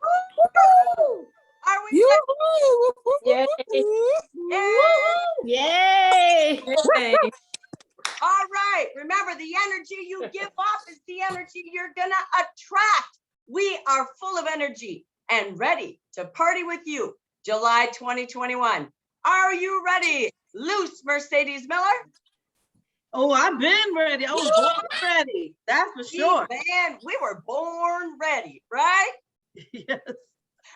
Woo! Are we Yay. Yay! Yay. All right. Remember, the energy you give off is the energy you're going to attract. We are full of energy and ready to party with you. July 2021. Are you ready, Loose Mercedes Miller? Oh, I've been ready. I was born ready. That's for sure. Man, we were born ready, right? Yes.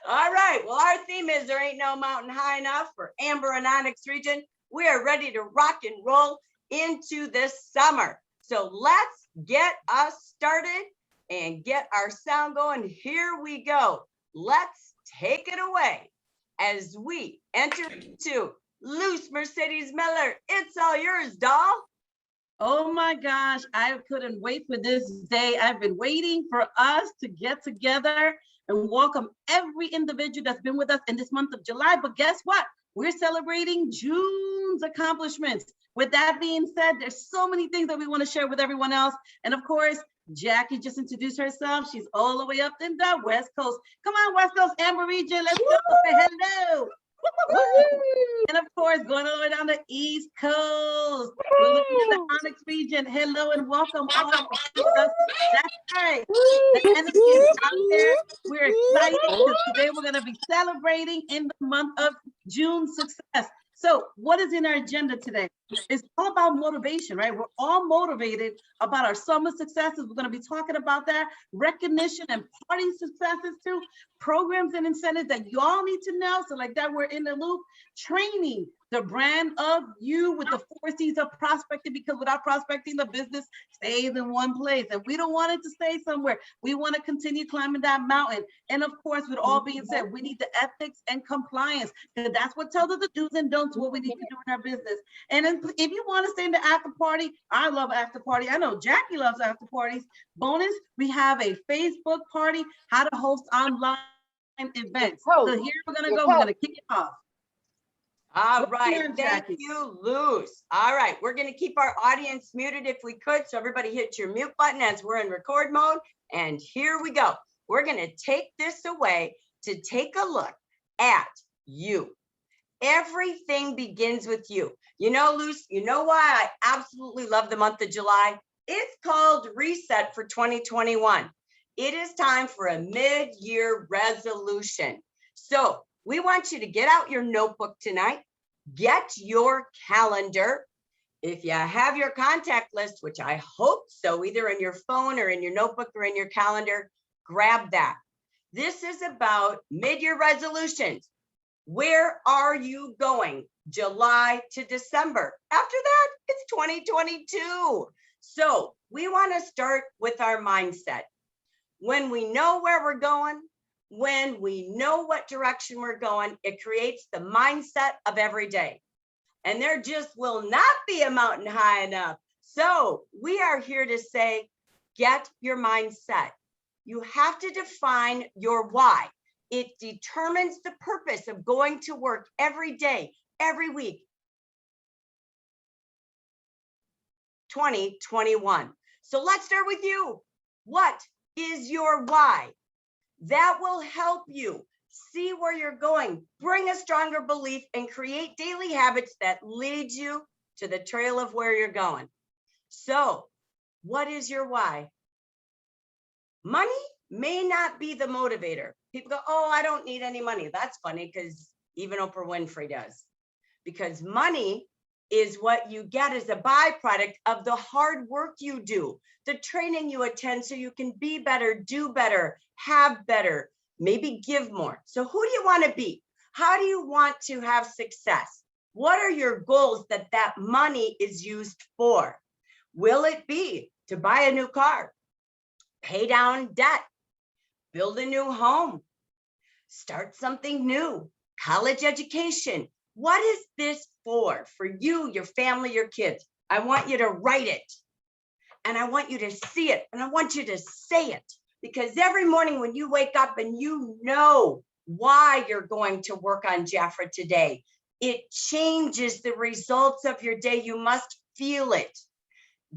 All right. Well, our theme is there ain't no mountain high enough for Amber and Onyx region. We are ready to rock and roll into this summer. So let's get us started and get our sound going. Here we go. Let's take it away as we enter into Loose Mercedes Miller. It's all yours, doll. Oh my gosh, I couldn't wait for this day. I've been waiting for us to get together and welcome every individual that's been with us in this month of July. But guess what? We're celebrating June's accomplishments. With that being said, there's so many things that we want to share with everyone else. And of course, Jackie just introduced herself. She's all the way up in the West Coast. Come on, West Coast, Amber region. Let's go. Say hello. And of course, going all the way down the East Coast. We're looking at the Onyx region. Hello and welcome all. That's right. The energy is out there. We're excited because today we're going to be celebrating in the month of June success. So what is in our agenda today? It's all about motivation, right? We're all motivated about our summer successes. We're going to be talking about that, recognition and party successes too, programs and incentives that you all need to know. So like that, we're in the loop, training the brand of you with the 4 C's of prospecting, because without prospecting, the business stays in one place. And we don't want it to stay somewhere. We want to continue climbing that mountain. And of course, with all being said, we need the ethics and compliance, because that's what tells us the do's and don'ts, what we need to do in our business. And then if you want to stay in the after party, I love after party. I know Jackie loves after parties. Bonus, we have a Facebook party, how to host online events. So here we're going to go. We're going to kick it off. All right, thank you, Luz. All right, we're going to keep our audience muted if we could, so everybody hit your mute button as we're in record mode. And here we go. We're going to take this away to take a look at you. Everything begins with you. You know, Luz, you know why I absolutely love the month of July? It's called Reset for 2021. It is time for a mid-year resolution. So we want you to get out your notebook tonight, get your calendar. If you have your contact list, which I hope so, either in your phone or in your notebook or in your calendar, grab that. This is about mid-year resolutions. Where are you going? July to December. After that, it's 2022. So we want to start with our mindset. When we know where we're going, when we know what direction we're going, it creates the mindset of every day. And there just will not be a mountain high enough. So we are here to say, get your mindset. You have to define your why. It determines the purpose of going to work every day, every week. 2021. So let's start with you. What is your why? That will help you see where you're going, bring a stronger belief, and create daily habits that lead you to the trail of where you're going. So, what is your why? Money may not be the motivator. People go, oh, I don't need any money. That's funny because even Oprah Winfrey does. Because money is what you get as a byproduct of the hard work you do, the training you attend so you can be better, do better, have better, maybe give more. So who do you want to be? How do you want to have success? What are your goals that money is used for? Will it be to buy a new car, pay down debt, build a new home, start something new, college education? What is this for you, your family, your kids? I want you to write it, and I want you to see it, and I want you to say it, because every morning when you wake up and you know why you're going to work on Jafra today, it changes the results of your day. You must feel it.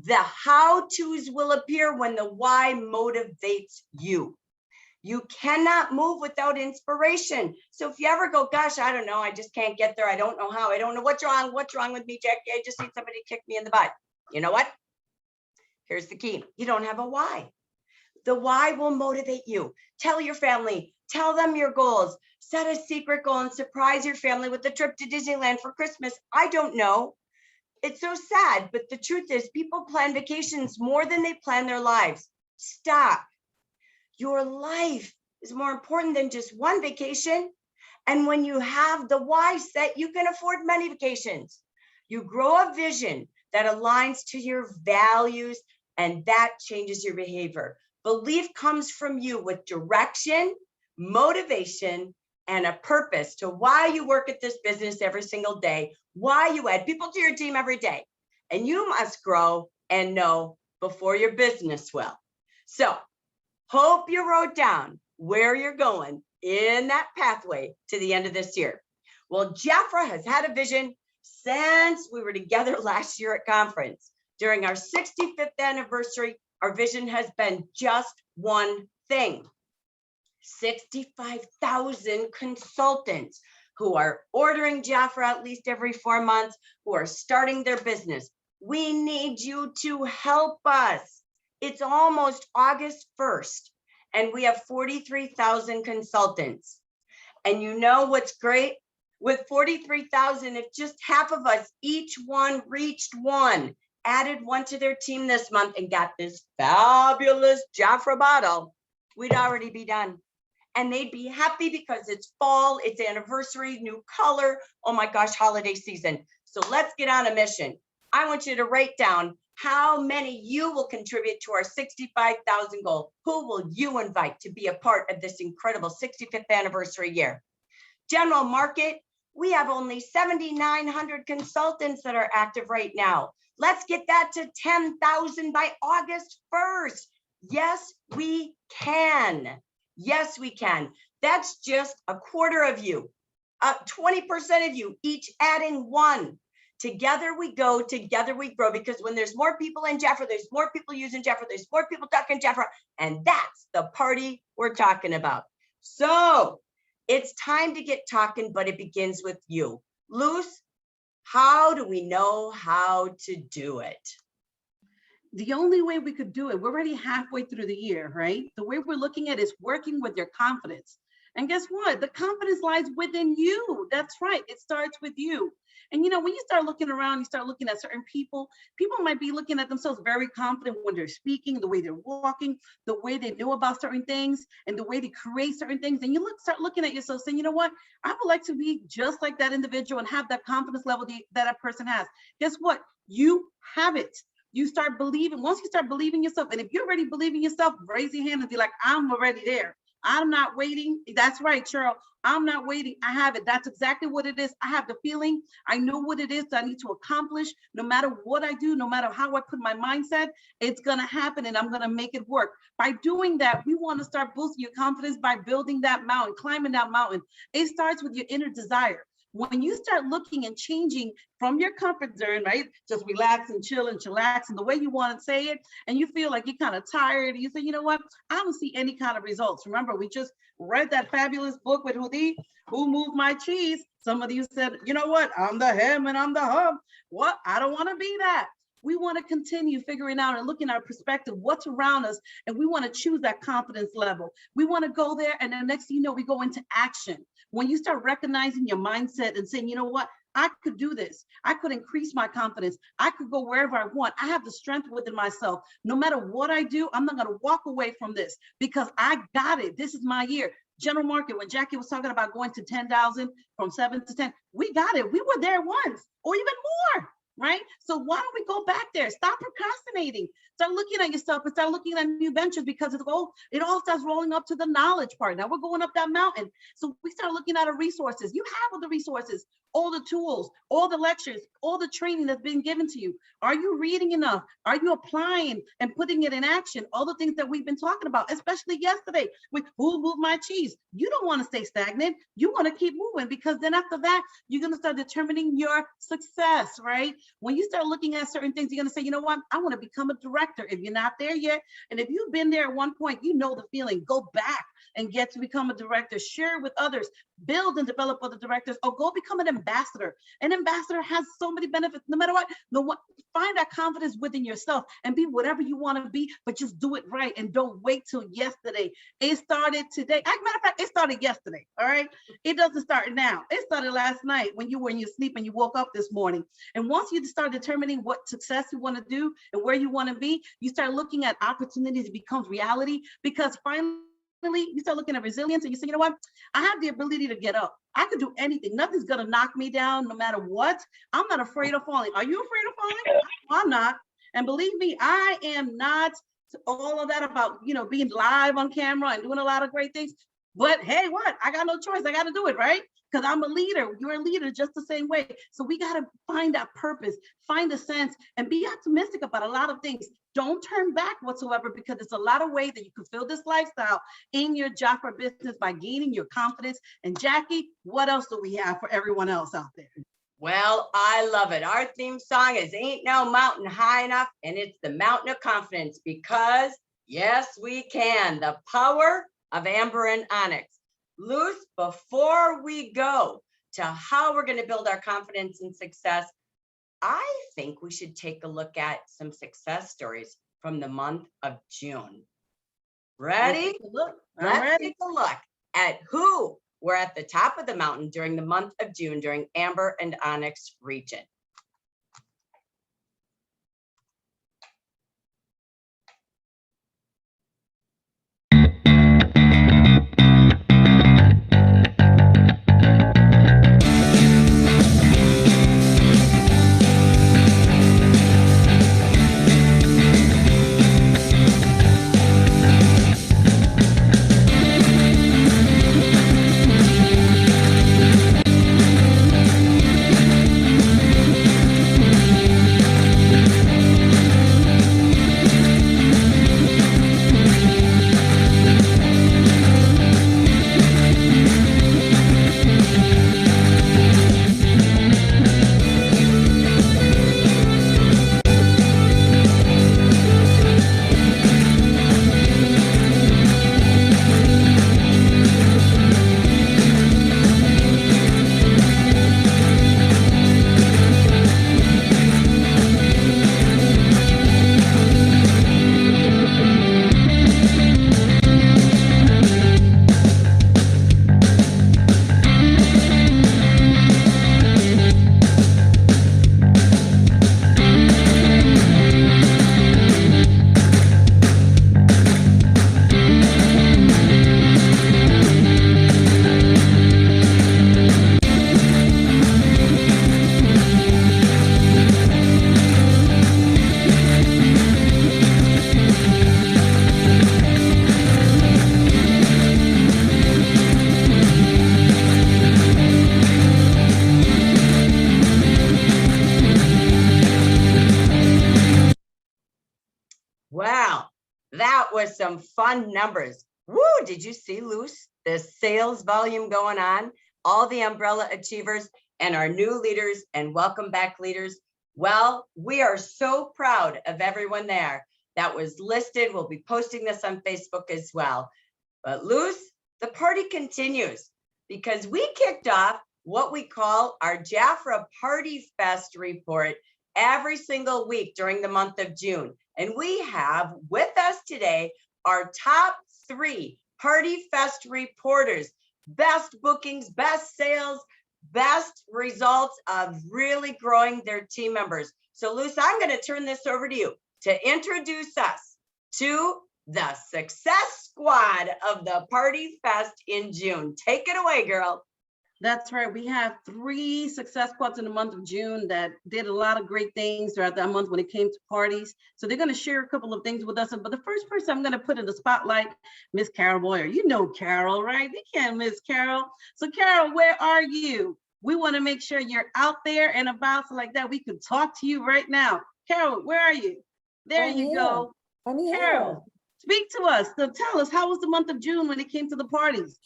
The how-tos will appear when the why motivates you. You cannot move without inspiration. So if you ever go, gosh, I don't know, I just can't get there. I don't know how. I don't know what's wrong. What's wrong with me, Jackie? I just need somebody to kick me in the butt. You know what? Here's the key. You don't have a why. The why will motivate you. Tell your family, tell them your goals, set a secret goal and surprise your family with a trip to Disneyland for Christmas. I don't know. It's so sad, but the truth is people plan vacations more than they plan their lives. Stop. Your life is more important than just one vacation. And when you have the why set, you can afford many vacations. You grow a vision that aligns to your values, and that changes your behavior. Belief comes from you with direction, motivation, and a purpose to why you work at this business every single day, why you add people to your team every day. And you must grow and know before your business will. So, hope you wrote down where you're going in that pathway to the end of this year. Well, Jafra has had a vision since we were together last year at conference. During our 65th anniversary, our vision has been just one thing: 65,000 consultants who are ordering Jafra at least every 4 months, who are starting their business. We need you to help us. It's almost August 1st, and we have 43,000 consultants. And you know what's great? With 43,000, if just half of us, each one reached one, added one to their team this month and got this fabulous Jafra bottle, we'd already be done. And they'd be happy because it's fall, it's anniversary, new color. Oh my gosh, holiday season. So let's get on a mission. I want you to write down how many you will contribute to our 65,000 goal. Who will you invite to be a part of this incredible 65th anniversary year? General market, we have only 7,900 consultants that are active right now. Let's get that to 10,000 by August 1st. Yes, we can. Yes, we can. That's just a quarter of you, 20% of you, each adding one. Together we go, together we grow, because when there's more people in Jafra, there's more people using Jafra, there's more people talking Jafra, and that's the party we're talking about. So it's time to get talking, but it begins with you. Luce, how do we know how to do it? The only way we could do it, we're already halfway through the year, right? The way we're looking at it is working with your confidence. And guess what? The confidence lies within you. That's right. It starts with you. And you know, when you start looking around, you start looking at certain people, people might be looking at themselves very confident when they're speaking, the way they're walking, the way they know about certain things, and the way they create certain things. And you start looking at yourself saying, you know what? I would like to be just like that individual and have that confidence level that person has. Guess what? You have it. You start believing. Once you start believing yourself, and if you're already believing yourself, raise your hand and be like, I'm already there. I'm not waiting. That's right, Cheryl. I'm not waiting. I have it. That's exactly what it is. I have the feeling. I know what it is that I need to accomplish. No matter what I do, no matter how I put my mindset, it's going to happen and I'm going to make it work. By doing that, we want to start boosting your confidence by building that mountain, climbing that mountain. It starts with your inner desire. When you start looking and changing from your comfort zone, right? Just relax and chill and chillax and the way you want to say it, and you feel like you're kind of tired, and you say, you know what? I don't see any kind of results. Remember, we just read that fabulous book with Who Moved My Cheese? Some of you said, you know what? I'm the hem and I'm the hub. What? I don't want to be that. We want to continue figuring out and looking at our perspective, what's around us, and we want to choose that confidence level. We want to go there, and then next thing you know, we go into action. When you start recognizing your mindset and saying, you know what, I could do this. I could increase my confidence. I could go wherever I want. I have the strength within myself. No matter what I do, I'm not going to walk away from this because I got it. This is my year. General market, when Jackie was talking about going to 10,000 from 7 to 10, we got it. We were there once or even more. Right? So why don't we go back there? Stop procrastinating. Start looking at yourself and start looking at new ventures, because it all starts rolling up to the knowledge part. Now we're going up that mountain. So we start looking at our resources. You have all the resources, all the tools, all the lectures, all the training that's been given to you. Are you reading enough? Are you applying and putting it in action? All the things that we've been talking about, especially yesterday with Who Moved My Cheese. You don't want to stay stagnant. You want to keep moving, because then after that, you're going to start determining your success, right? When you start looking at certain things, you're going to say, you know what? I want to become a director. If you're not there yet, and if you've been there at one point, you know the feeling. Go back. and get to become a director. Share it with others, build and develop other directors, or go become an ambassador. An ambassador has so many benefits, no matter what. Find that confidence within yourself and be whatever you want to be, but just do it right and don't wait till yesterday. It started today. As a matter of fact, it started yesterday. All right. It doesn't start now. It started last night when you were in your sleep and you woke up this morning. And once you start determining what success you want to do and where you want to be, you start looking at opportunities. It becomes reality, because finally you start looking at resilience and you say, you know what? I have the ability to get up. I can do anything. Nothing's going to knock me down no matter what. I'm not afraid of falling. Are you afraid of falling? I'm not. And believe me, I am not. All of that about, being live on camera and doing a lot of great things. But hey, what? I got no choice. I got to do it, right? Because I'm a leader. You're a leader just the same way. So we got to find that purpose, find a sense, and be optimistic about a lot of things. Don't turn back whatsoever, because it's a lot of ways that you can fill this lifestyle in your job or business by gaining your confidence. And Jackie, what else do we have for everyone else out there? Well, I love it. Our theme song is Ain't No Mountain High Enough, and it's the Mountain of Confidence, because yes, we can. The power of Amber and Onyx. Luz, before we go to how we're going to build our confidence and success, I think we should take a look at some success stories from the month of June. Ready? Let's take a look at who were at the top of the mountain during the month of June during Amber and Onyx region. Wow, that was some fun numbers. Woo, did you see, Luce, the sales volume going on? All the umbrella achievers and our new leaders and welcome back leaders. Well, we are so proud of everyone there that was listed. We'll be posting this on Facebook as well. But Luce, the party continues, because we kicked off what we call our Jaffra Partyfest report every single week during the month of June. And we have with us today our top 3 Partyfest reporters, best bookings, best sales, best results of really growing their team members. So Luce, I'm going to turn this over to you to introduce us to the success squad of the Partyfest in June. Take it away, girl. That's right. We have 3 success squads in the month of June that did a lot of great things throughout that month when it came to parties. So they're going to share a couple of things with us. But the first person I'm going to put in the spotlight, Miss Carol Boyer. You know Carol, right? You can't miss Carol. So Carol, where are you? We want to make sure you're out there and about, so like that we could talk to you right now. Carol, where are you? There you go. I'm here. Carol, speak to us. So tell us, how was the month of June when it came to the parties?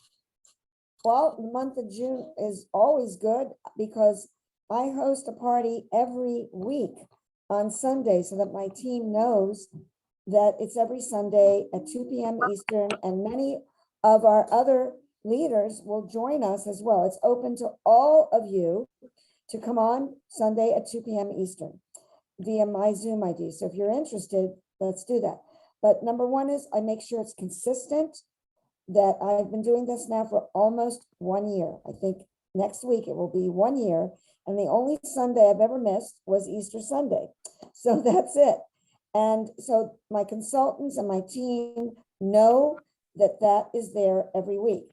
Well, the month of June is always good because I host a party every week on Sunday so that my team knows that it's every Sunday at 2 p.m. Eastern, and many of our other leaders will join us as well. It's open to all of you to come on Sunday at 2 p.m. Eastern via my Zoom ID. So if you're interested, let's do that. But number one is I make sure it's consistent, that I've been doing this now for almost 1 year. I think next week it will be 1 year. And the only Sunday I've ever missed was Easter Sunday. So that's it. And so my consultants and my team know that that is there every week.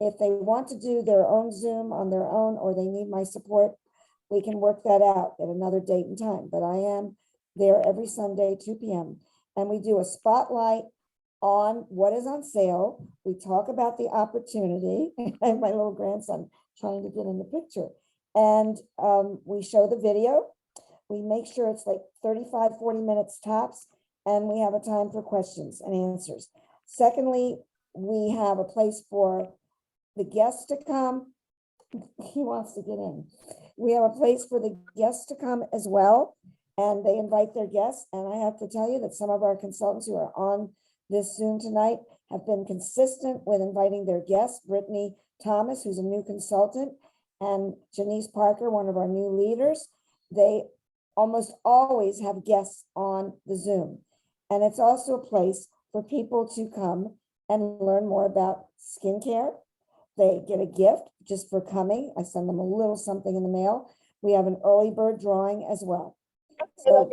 If they want to do their own Zoom on their own, or they need my support, we can work that out at another date and time. But I am there every Sunday, 2 p.m. And we do a spotlight on what is on sale. We talk about the opportunity. I have my little grandson trying to get in the picture. And we show the video. We make sure it's like 35, 40 minutes tops. And we have a time for questions and answers. Secondly, we have a place for the guests to come. He wants to get in. We have a place for the guests to come as well. And they invite their guests. And I have to tell you that some of our consultants who are on this Zoom tonight have been consistent with inviting their guests. Brittany Thomas, who's a new consultant, and Janice Parker, one of our new leaders. They almost always have guests on the Zoom. And it's also a place for people to come and learn more about skincare. They get a gift just for coming. I send them a little something in the mail. We have an early bird drawing as well. So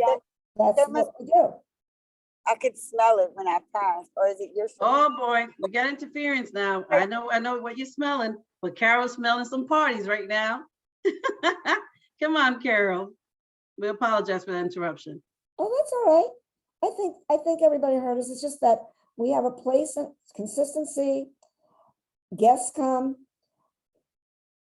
that's what we do. I could smell it when I passed, or is it your? Oh boy, we got interference now. I know what you're smelling, but Carol's smelling some parties right now. Come on, Carol. We apologize for the interruption. Oh, that's all right. I think everybody heard us. It's just that we have a place of consistency. Guests come,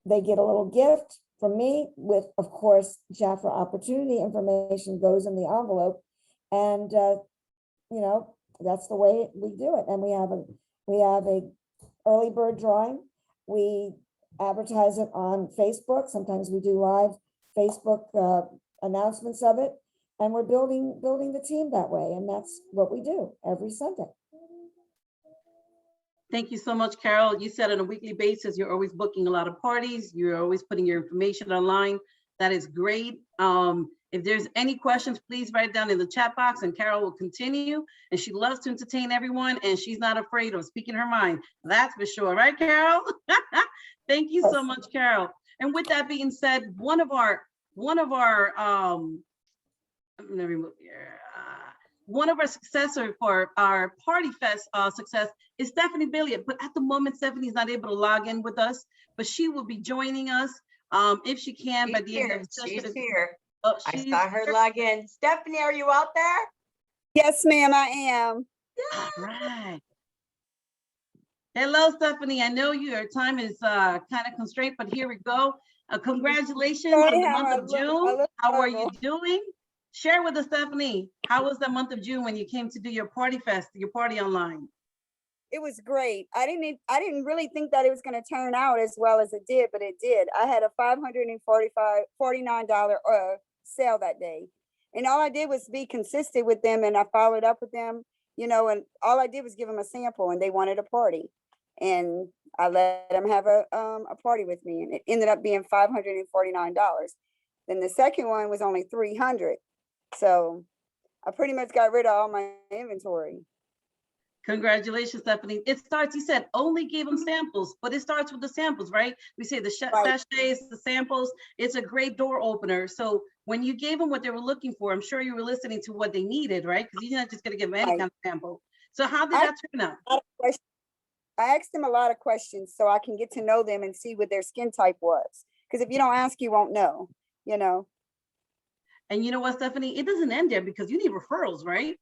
they get a little gift from me with, of course, Jaffa opportunity information goes in the envelope. And, you know, that's the way we do it. And we have a early bird drawing. We advertise it on Facebook. Sometimes we do live Facebook announcements of it. And we're building the team that way. And that's what we do every Sunday. Thank you so much, Carol. You said on a weekly basis, you're always booking a lot of parties. You're always putting your information online. That is great. If there's any questions, please write it down in the chat box and Carol will continue. And she loves to entertain everyone and she's not afraid of speaking her mind. That's for sure. Right, Carol? Thank you so much, Carol. And with that being said, one of our successor for our Partyfest success is Stephanie Billiard, but at the moment, Stephanie's not able to log in with us, but she will be joining us if she can by the end of the session. She's here. I saw her log in. Stephanie, are you out there? Yes, ma'am, I am. All right. Hello, Stephanie. I know your time is kind of constrained, but here we go. Congratulations on the month of June. How are you doing? Share with us, Stephanie. How was the month of June when you came to do your Partyfest, your party online? It was great. I didn't really think that it was going to turn out as well as it did, but it did. I had a $49 sale that day. And all I did was be consistent with them, and I followed up with them, you know, and all I did was give them a sample, and they wanted a party. And I let them have a party with me, and it ended up being $549. Then the second one was only $300. So I pretty much got rid of all my inventory. Congratulations, Stephanie. It starts, you said only gave them samples, but it starts with the samples, right? We say the sachets, the samples, it's a great door opener. So when you gave them what they were looking for, I'm sure you were listening to what they needed, right? Because you're not just going to give them any kind of sample. So how did that turn out? I asked them a lot of questions so I can get to know them and see what their skin type was. Because if you don't ask, you won't know, you know. And you know what, Stephanie, it doesn't end there because you need referrals, right?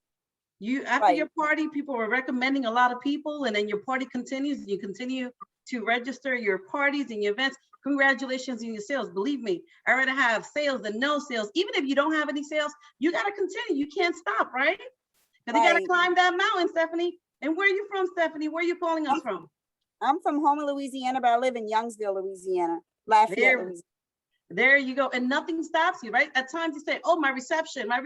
You after your party, people were recommending a lot of people, and then your party continues, and you continue to register your parties and your events. Congratulations on your sales. Believe me, I'd rather have sales than no sales. Even if you don't have any sales, you got to continue. You can't stop, right? Because you got to climb that mountain, Stephanie. And where are you from, Stephanie? Where are you calling us from? I'm from Houma, Louisiana, but I live in Youngsville, Louisiana. Lafayette, Louisiana. There you go. And nothing stops you, right? At times you say, oh, my reception. I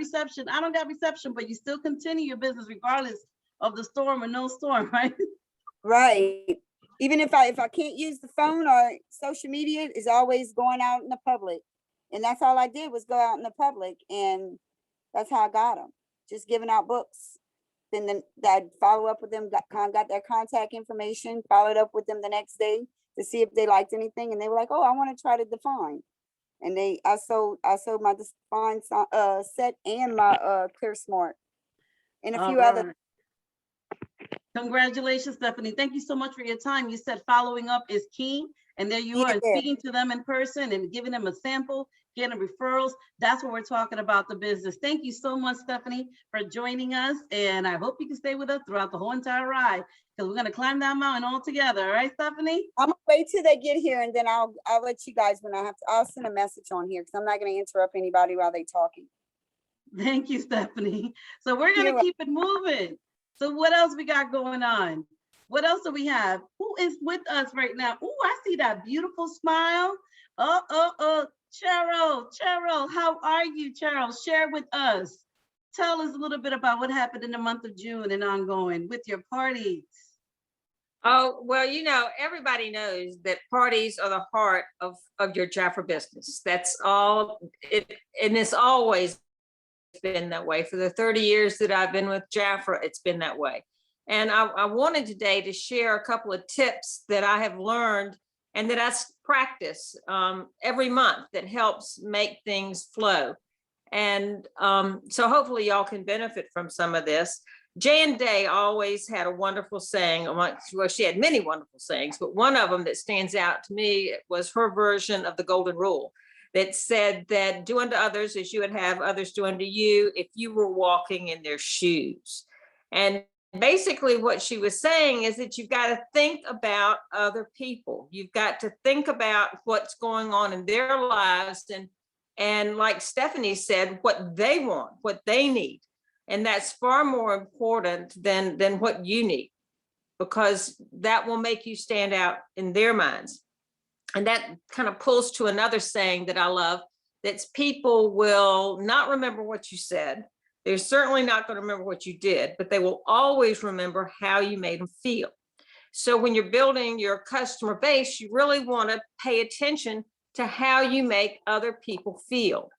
don't got reception, but you still continue your business regardless of the storm or no storm, right? Right. Even if I can't use the phone or social media, is always going out in the public. And that's all I did was go out in the public, and that's how I got them. Just giving out books. Then I'd follow up with them, got their contact information, followed up with them the next day to see if they liked anything, and they were like, "Oh, I want to try to define." And I sold my define set and my Clear Smart and a All few other. right. Congratulations, Stephanie. Thank you so much for your time. You said following up is key, and there you are, Yeah. speaking to them in person and giving them a sample, getting referrals. That's what we're talking about, the business. Thank you so much, Stephanie, for joining us, and I hope you can stay with us throughout the whole entire ride, because we're going to climb that mountain all together. All right, Stephanie? I'm gonna wait till they get here, and then I'll let you guys when I'll send a message on here, because I'm not gonna interrupt anybody while they talking. Thank you, Stephanie. So we're going to keep it moving. So what else we got going on? What else do we have? Who is with us right now? Oh, I see that beautiful smile. Cheryl, how are you, Cheryl? Share with us. Tell us a little bit about what happened in the month of June and ongoing with your parties. Oh, well, everybody knows that parties are the heart of your Jaffa business. That's all it, and it's always been that way. For the 30 years that I've been with Jaffa, it's been that way. And I wanted today to share a couple of tips that I have learned and that I practice every month that helps make things flow. And so hopefully y'all can benefit from some of this. Jan Day always had a wonderful saying. Well, she had many wonderful sayings, but one of them that stands out to me was her version of the golden rule that said that do unto others as you would have others do unto you if you were walking in their shoes. And basically what she was saying is that you've got to think about other people. You've got to think about what's going on in their lives and like Stephanie said, what they want, what they need. And that's far more important than what you need, because that will make you stand out in their minds. And that kind of pulls to another saying that I love, that's people will not remember what you said. They're certainly not going to remember what you did, but they will always remember how you made them feel. So when you're building your customer base, you really want to pay attention to how you make other people feel.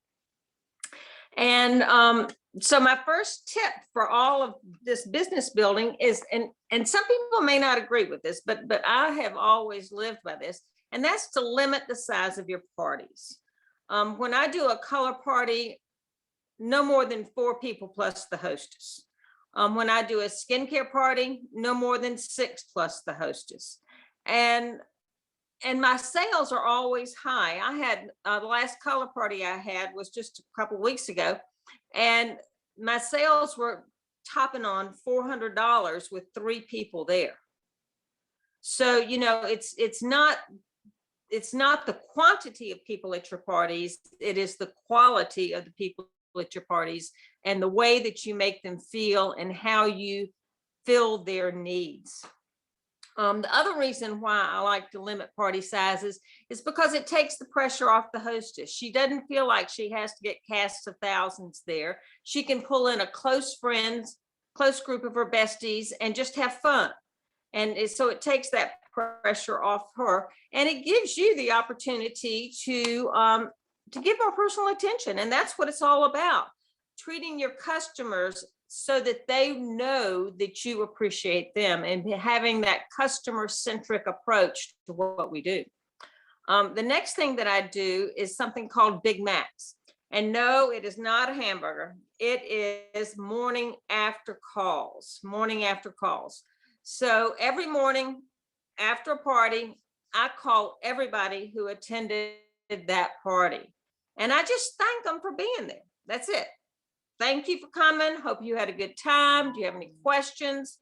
And so my first tip for all of this business building is, and some people may not agree with this, but I have always lived by this, and that's to limit the size of your parties. When I do a color party, no more than 4 people plus the hostess. When I do a skincare party, no more than 6 plus the hostess. And my sales are always high. I had the last color party I had was just a couple of weeks ago, and my sales were topping on $400 with 3 people there. So, it's not the quantity of people at your parties, it is the quality of the people at your parties and the way that you make them feel and how you fill their needs. The other reason why I like to limit party sizes is because it takes the pressure off the hostess. She doesn't feel like she has to get casts of thousands there. She can pull in a close group of her besties and just have fun. And so it takes that pressure off her, and it gives you the opportunity to give more personal attention. And that's what it's all about, treating your customers so that they know that you appreciate them and having that customer-centric approach to what we do. The next thing that I do is something called Big Macs. And no, it is not a hamburger. It is morning after calls. So every morning after a party, I call everybody who attended that party. And I just thank them for being there. That's it. Thank you for coming. Hope you had a good time. Do you have any questions?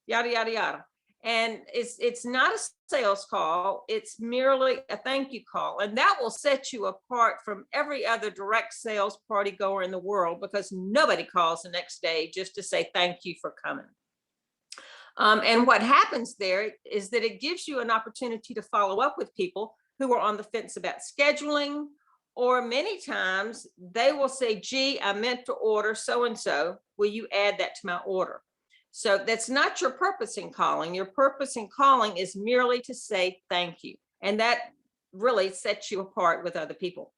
Yada, yada, yada. And it's not a sales call. It's merely a thank you call. And that will set you apart from every other direct sales party goer in the world, because nobody calls the next day just to say thank you for coming. And what happens there is that it gives you an opportunity to follow up with people who are on the fence about scheduling, or many times they will say, gee, I meant to order so-and-so. Will you add that to my order? So that's not your purpose in calling. Your purpose in calling is merely to say thank you. And that really sets you apart with other people.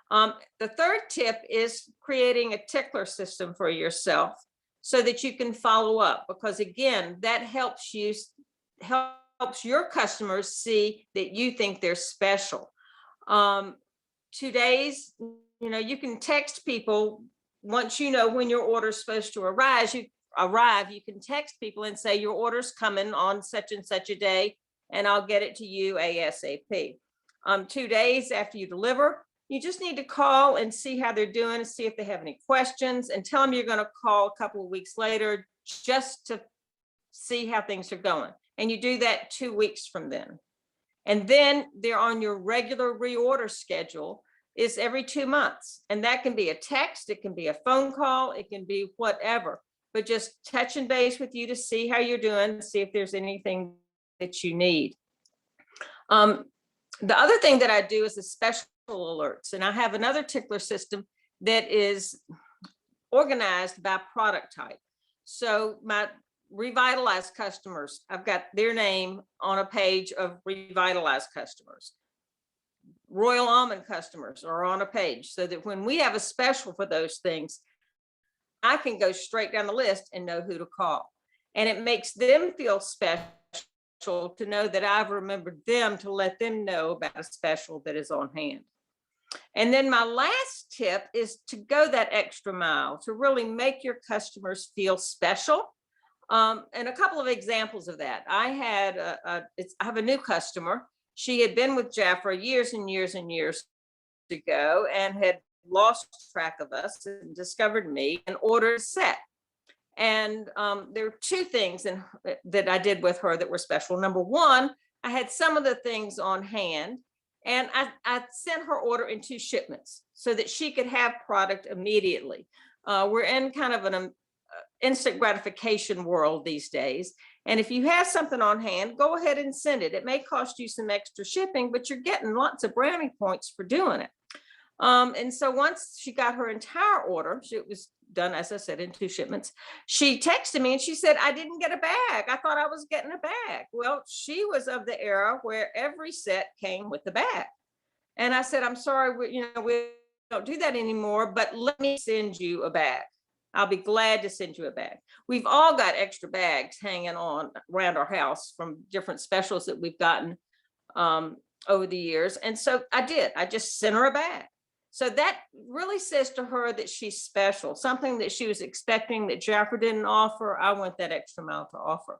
The third tip is creating a tickler system for yourself so that you can follow up, because again, that helps your customers see that you think they're special. 2 days, you can text people once you know when your order is supposed to arrive. You can text people and say your order's coming on such and such a day, and I'll get it to you ASAP. 2 days after you deliver, you just need to call and see how they're doing, and see if they have any questions, and tell them you're going to call a couple of weeks later just to see how things are going. And you do that 2 weeks from then. And then they're on your regular reorder schedule is every 2 months. And that can be a text, it can be a phone call, it can be whatever, but just touching base with you to see how you're doing, see if there's anything that you need. The other thing that I do is the special alerts. And I have another tickler system that is organized by product type. So my revitalized customers, I've got their name on a page of revitalized customers. Royal almond customers are on a page, so that when we have a special for those things, I can go straight down the list and know who to call. And it makes them feel special to know that I've remembered them to let them know about a special that is on hand. And then my last tip is to go that extra mile to really make your customers feel special. And a couple of examples of that. I have a new customer. She had been with Jafra years and years and years ago and had lost track of us and discovered me and ordered a set. And there are 2 things that I did with her that were special. Number one, I had some of the things on hand, and I sent her order in 2 shipments so that she could have product immediately. We're in kind of an instant gratification world these days. And if you have something on hand, go ahead and send it. It may cost you some extra shipping, but you're getting lots of brownie points for doing it. And so once she got her entire order, it was done, as I said, in 2 shipments. She texted me and she said, I didn't get a bag. I thought I was getting a bag. Well, she was of the era where every set came with the bag. And I said, I'm sorry, we don't do that anymore, but let me send you a bag. I'll be glad to send you a bag. We've all got extra bags hanging on around our house from different specials that we've gotten over the years. And so I just sent her a bag. So that really says to her that she's special, something that she was expecting that Jafra didn't offer. I went that extra mile to offer.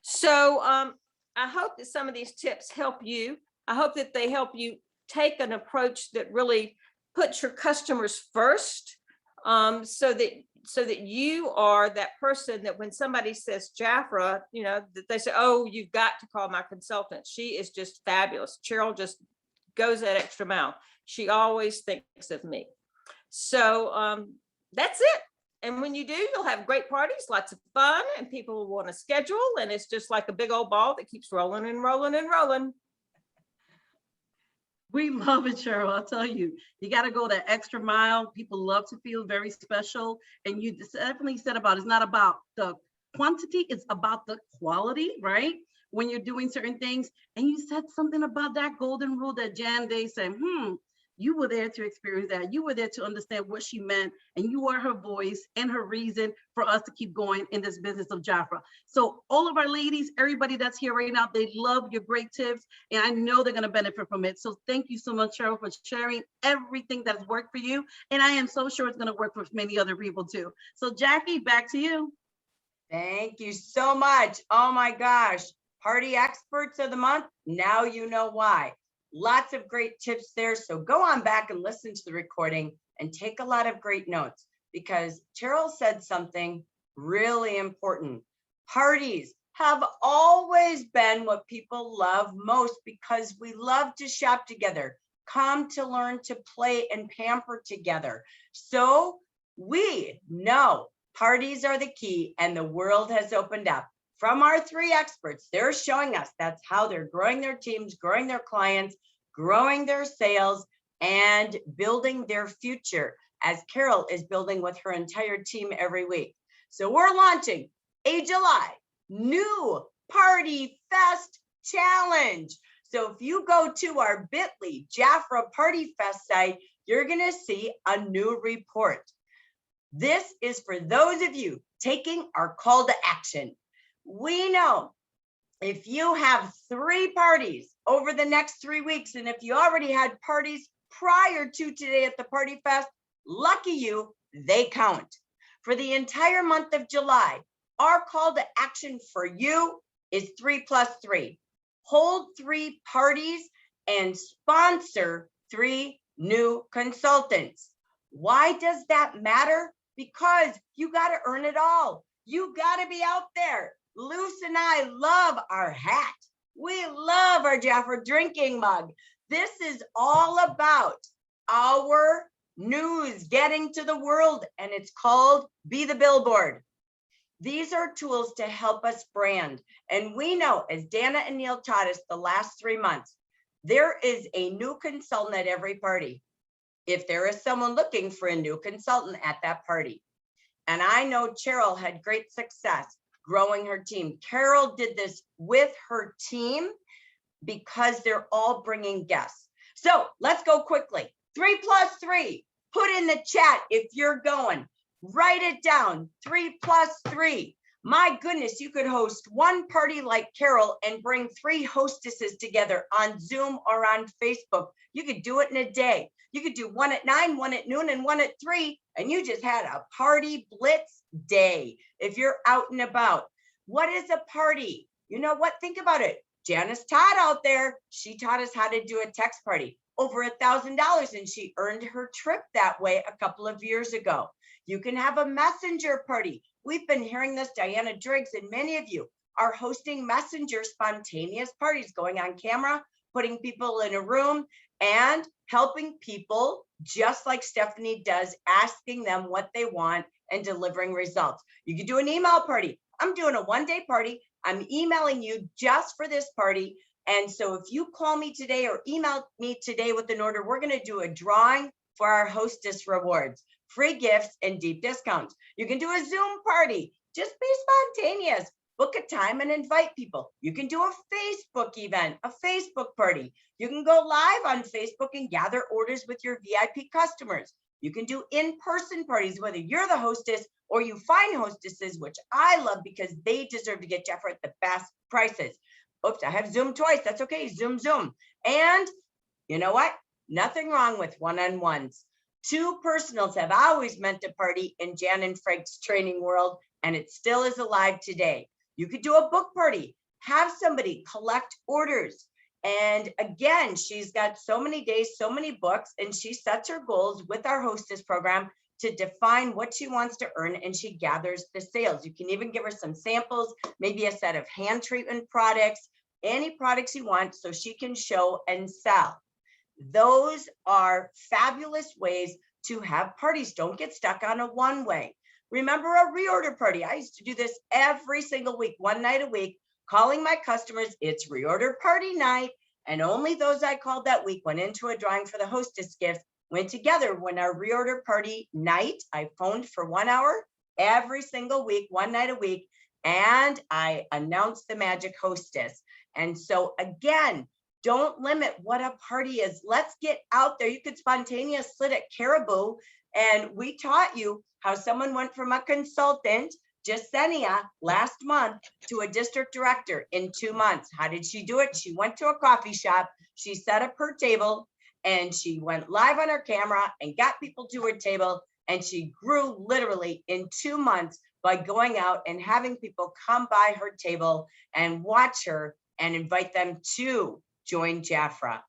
So I hope that some of these tips help you. I hope that they help you take an approach that really puts your customers first, so that you are that person that when somebody says Jafra, that they say, oh, you've got to call my consultant. She is just fabulous. Cheryl just goes that extra mile. She always thinks of me. So that's it. And when you do, you'll have great parties, lots of fun, and people will want to schedule. And it's just like a big old ball that keeps rolling and rolling and rolling. We love it, Cheryl. I'll tell you, you got to go that extra mile. People love to feel very special. And you definitely said it's not about the quantity, it's about the quality, right? When you're doing certain things. And you said something about that golden rule that Jan Day said, you were there to experience that. You were there to understand what she meant. And you are her voice and her reason for us to keep going in this business of Jafra. So all of our ladies, everybody that's here right now, they love your great tips. And I know they're going to benefit from it. So thank you so much, Cheryl, for sharing everything that's worked for you. And I am so sure it's going to work for many other people too. So Jackie, back to you. Thank you so much. Oh my gosh. Party experts of the month. Now you know why. Lots of great tips there. So go on back and listen to the recording and take a lot of great notes, because Cheryl said something really important. Parties have always been what people love most because we love to shop together, come to learn to play and pamper together. So we know parties are the key, and the world has opened up. From our 3 experts, they're showing us that's how they're growing their teams, growing their clients, growing their sales, and building their future, as Carol is building with her entire team every week. So we're launching a July new Party Fest challenge. So if you go to our bit.ly Jaffra Party Fest site, you're gonna see a new report. This is for those of you taking our call to action. We know if you have 3 parties over the next 3 weeks, and if you already had parties prior to today at the Party Fest, lucky you, they count. For the entire month of July, our call to action for you is 3 + 3. Hold 3 parties and sponsor 3 new consultants. Why does that matter? Because you got to earn it all. You got to be out there. Luce and I love our hat. We love our Jaffra drinking mug. This is all about our news getting to the world, and it's called Be the Billboard. These are tools to help us brand. And we know, as Dana and Neil taught us the last 3 months, there is a new consultant at every party. If there is someone looking for a new consultant at that party. And I know Cheryl had great success growing her team. Carol did this with her team because they're all bringing guests. So let's go quickly. 3 + 3, put in the chat if you're going. Write it down, 3 + 3. My goodness, you could host one party like Carol and bring 3 hostesses together on Zoom or on Facebook. You could do it in a day. You could do one at 9, one at noon, and one at 3, and you just had a party blitz day. If you're out and about, what is a party? You know what? Think about it. Janice Todd out there, she taught us how to do a text party. Over $1,000, and she earned her trip that way a couple of years ago. You can have a messenger party. We've been hearing this, Diana Driggs, and many of you are hosting messenger spontaneous parties, going on camera, putting people in a room, and helping people just like Stephanie does, asking them what they want and delivering results. You can do an email party. I'm doing a 1-day party. I'm emailing you just for this party. And so if you call me today or email me today with an order, we're going to do a drawing for our hostess rewards, free gifts and deep discounts. You can do a Zoom party. Just be spontaneous. Book a time and invite people. You can do a Facebook event, a Facebook party. You can go live on Facebook and gather orders with your VIP customers. You can do in-person parties, whether you're the hostess or you find hostesses, which I love because they deserve to get Jaffra at the best prices. Oops, I have Zoom twice. That's okay. Zoom. And you know what? Nothing wrong with one-on-ones. 2 personals have always meant a party in Jan and Frank's training world, and it still is alive today. You could do a book party, have somebody collect orders. And again, she's got so many days, so many books, and she sets her goals with our hostess program to define what she wants to earn, and she gathers the sales. You can even give her some samples, maybe a set of hand treatment products, any products you want, so she can show and sell. Those are fabulous ways to have parties. Don't get stuck on a one-way. Remember a reorder party. I used to do this every single week, 1 night a week, calling my customers, it's reorder party night. And only those I called that week went into a drawing for the hostess gift, went together. When our reorder party night, I phoned for 1 hour every single week, 1 night a week, and I announced the magic hostess. And so again, don't limit what a party is. Let's get out there. You could spontaneous sit at Caribou, and we taught you how someone went from a consultant, Jasenia, last month to a district director in 2 months. How did she do it? She went to a coffee shop, she set up her table, and she went live on her camera and got people to her table, and she grew literally in 2 months by going out and having people come by her table and watch her and invite them to join Jaffra.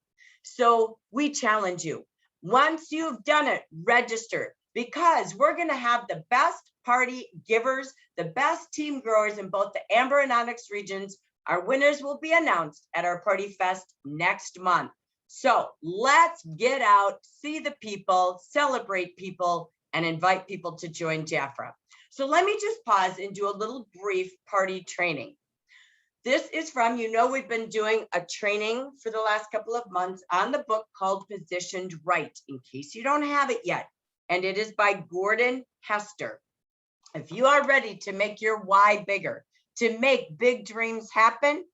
So we challenge you. Once you've done it, register, because we're going to have the best party givers, the best team growers in both the Amber and Onyx regions. Our winners will be announced at our Party Fest next month. So let's get out, see the people, celebrate people, and invite people to join Jaffra. So let me just pause and do a little brief party training. This is from, we've been doing a training for the last couple of months on the book called Positioned Right, in case you don't have it yet. And it is by Gordon Hester. If you are ready to make your why bigger, to make big dreams happen,